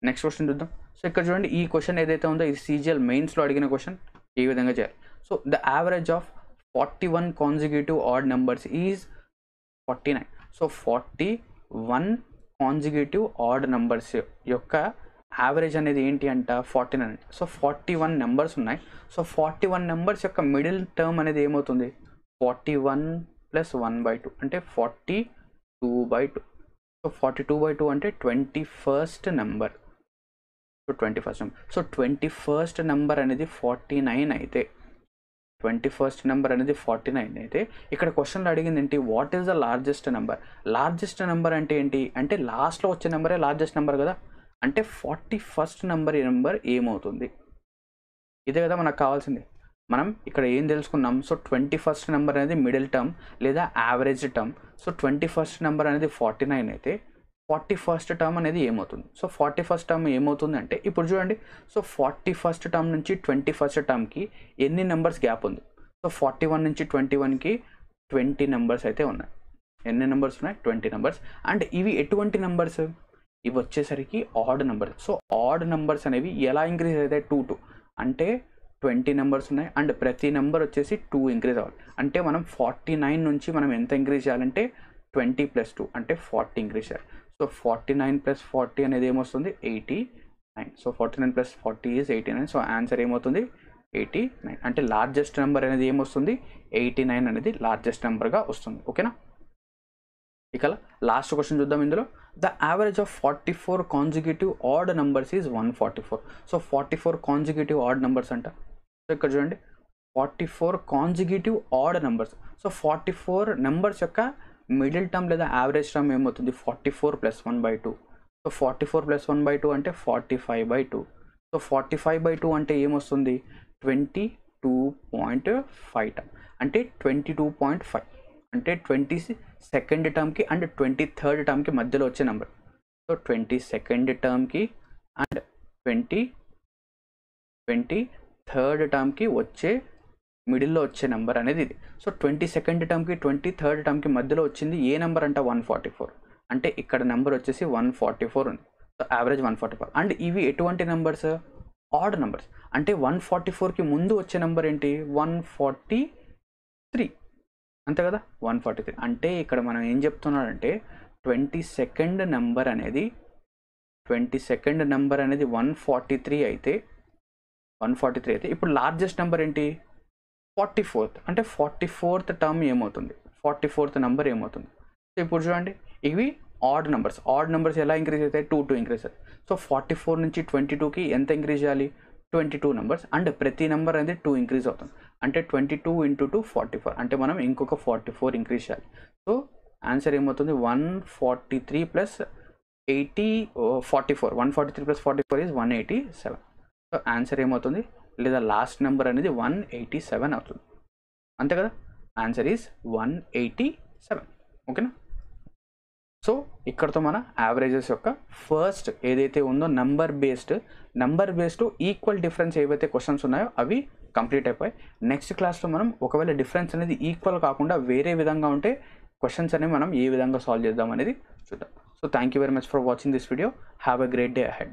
నెక్స్ట్ క్వశ్చన్ చూద్దాం. సో ఇక్కడ చూడండి, ఈ క్వశ్చన్ ఏదైతే ఉందో ఇది CGL మెయిన్స్లో అడిగిన క్వశ్చన్. ఈ విధంగా చేయాలి. So the average of 41 consecutive odd numbers is 49. So 41 consecutive odd numbers యొక్క యావరేజ్ అనేది ఏంటి అంట, 49. సో 41 నెంబర్స్ ఉన్నాయి. సో 41 నెంబర్స్ యొక్క మిడిల్ టర్మ్ అనేది ఏమవుతుంది, 41 + 1/2 అంటే 42/2. సో 42/2 అంటే 21st number. So 21st number. So 21st number అనేది 49 అయితే, 21st నెంబర్ అనేది 49 అయితే ఇక్కడ క్వశ్చన్లో అడిగింది ఏంటి, what is the largest number? Largest number అంటే ఏంటి అంటే లాస్ట్లో వచ్చే నెంబరే లార్జెస్ట్ నెంబర్ కదా. అంటే 41st నెంబర్ ఏమవుతుంది, ఇదే కదా మనకు కావాల్సింది. మనం ఇక్కడ ఏం తెలుసుకున్నాం, సో 21st నెంబర్ అనేది మిడిల్ టర్మ్ లేదా average term. So 21st number అనేది 49 అయితే 41st టర్మ్ అనేది ఏమవుతుంది. సో 41st టర్మ్ ఏమవుతుంది అంటే ఇప్పుడు చూడండి, సో 41st టర్మ్ నుంచి 21st టర్మ్కి ఎన్ని నెంబర్స్ గ్యాప్ ఉంది. సో 41 నుంచి 21కి 20 నెంబర్స్ అయితే ఉన్నాయి. ఎన్ని నెంబర్స్ ఉన్నాయి, 20 నెంబర్స్. అండ్ ఇవి ఎటువంటి నెంబర్స్, ఇవి వచ్చేసరికి odd numbers. So odd numbers అనేవి ఎలా ఇంక్రీజ్ అవుతాయి, 2 అంటే 20 నెంబర్స్ ఉన్నాయి అండ్ ప్రతి నెంబర్ వచ్చేసి 2 ఇంక్రీజ్ అవ్వాలి. అంటే మనం 49 నుంచి మనం ఎంత ఇంక్రీజ్ చేయాలంటే 20 + 2 అంటే 40 ఇంక్రీజ్ చేయాలి. సో 49 + 40 అనేది ఏమొస్తుంది, 89. So 49 + 40 is 89. సో ఆన్సర్ ఏమవుతుంది, 89. అంటే లార్జెస్ట్ నెంబర్ అనేది ఏమొస్తుంది, 89 అనేది లార్జెస్ట్ నెంబర్గా వస్తుంది. ఓకేనా, ఇక లాస్ట్ క్వశ్చన్ చూద్దాం. ఇందులో the average of 44 consecutive odd numbers is 144. So 44 consecutive odd numbers అంట. సో ఇక్కడ చూడండి, 44 consecutive odd numbers. So 44 numbers యొక్క మిడిల్ టర్మ్ లేదా యావరేజ్ టర్మ్ ఏమవుతుంది, 44 + 1/2. సో 44 + 1/2 అంటే 45/2. సో 45/2 అంటే ఏమొస్తుంది, 22.5 టర్మ్ అంటే 22.5 అంటే 22nd టర్మ్కి అండ్ 23rd టర్మ్కి మధ్యలో వచ్చే నెంబర్. సో 22nd టర్మ్కి అండ్ 23rd టర్మ్కి వచ్చే మిడిల్లో వచ్చే నెంబర్ అనేది ఇది. సో 22nd టర్మ్కి 23rd టర్మ్కి మధ్యలో వచ్చింది ఏ నెంబర్ అంట, 144. అంటే ఇక్కడ నెంబర్ వచ్చేసి 144 ఉంది. So average 144. అండ్ ఇవి ఎటువంటి నెంబర్స్, ఆడ్ నెంబర్స్. అంటే 144కి ముందు వచ్చే నెంబర్ ఏంటి, 143 అంతే కదా, 143. అంటే ఇక్కడ మనం ఏం చెప్తున్నాడంటే 22nd నెంబర్ అనేది 143 అయితే ఇప్పుడు లార్జెస్ట్ నెంబర్ ఏంటి, 44th. అంటే 44th టర్మ్ ఏమవుతుంది, 44th నెంబర్ ఏమవుతుంది. సో ఇప్పుడు చూడండి, ఇవి ఆడ్ నెంబర్స్. ఆడ్ నెంబర్స్ ఎలా ఇంక్రీజ్ అవుతాయి, 2 ఇంక్రీజ్ అవుతాయి. సో 44 నుంచి 22కి ఎంత ఇంక్రీజ్ చేయాలి, 22 నెంబర్స్. అండ్ ప్రతి నెంబర్ అనేది 2 ఇంక్రీజ్ అవుతుంది. అంటే 22 × 2 44. అంటే మనం ఇంకొక 44 ఇంక్రీజ్ చేయాలి. సో ఆన్సర్ ఏమవుతుంది, 143 + 80 44. 143 + 44 ఈజ్ 187. సో ఆన్సర్ ఏమవుతుంది, లేదా లాస్ట్ నెంబర్ అనేది 187 అవుతుంది. అంతే కదా, ఆన్సర్ ఈజ్ 187. ఓకేనా. సో ఇక్కడతో మన యావరేజెస్ యొక్క ఫస్ట్ ఏదైతే ఉందో నెంబర్ బేస్డ్ ఈక్వల్ డిఫరెన్స్ ఏవైతే క్వశ్చన్స్ ఉన్నాయో అవి కంప్లీట్ అయిపోయాయి. నెక్స్ట్ క్లాస్లో మనం ఒకవేళ డిఫరెన్స్ అనేది ఈక్వల్ కాకుండా వేరే విధంగా ఉంటే క్వశ్చన్స్ అనేవి మనం ఏ విధంగా సాల్వ్ చేద్దాం అనేది చూద్దాం. So thank you very much for watching this video. Have a great day ahead.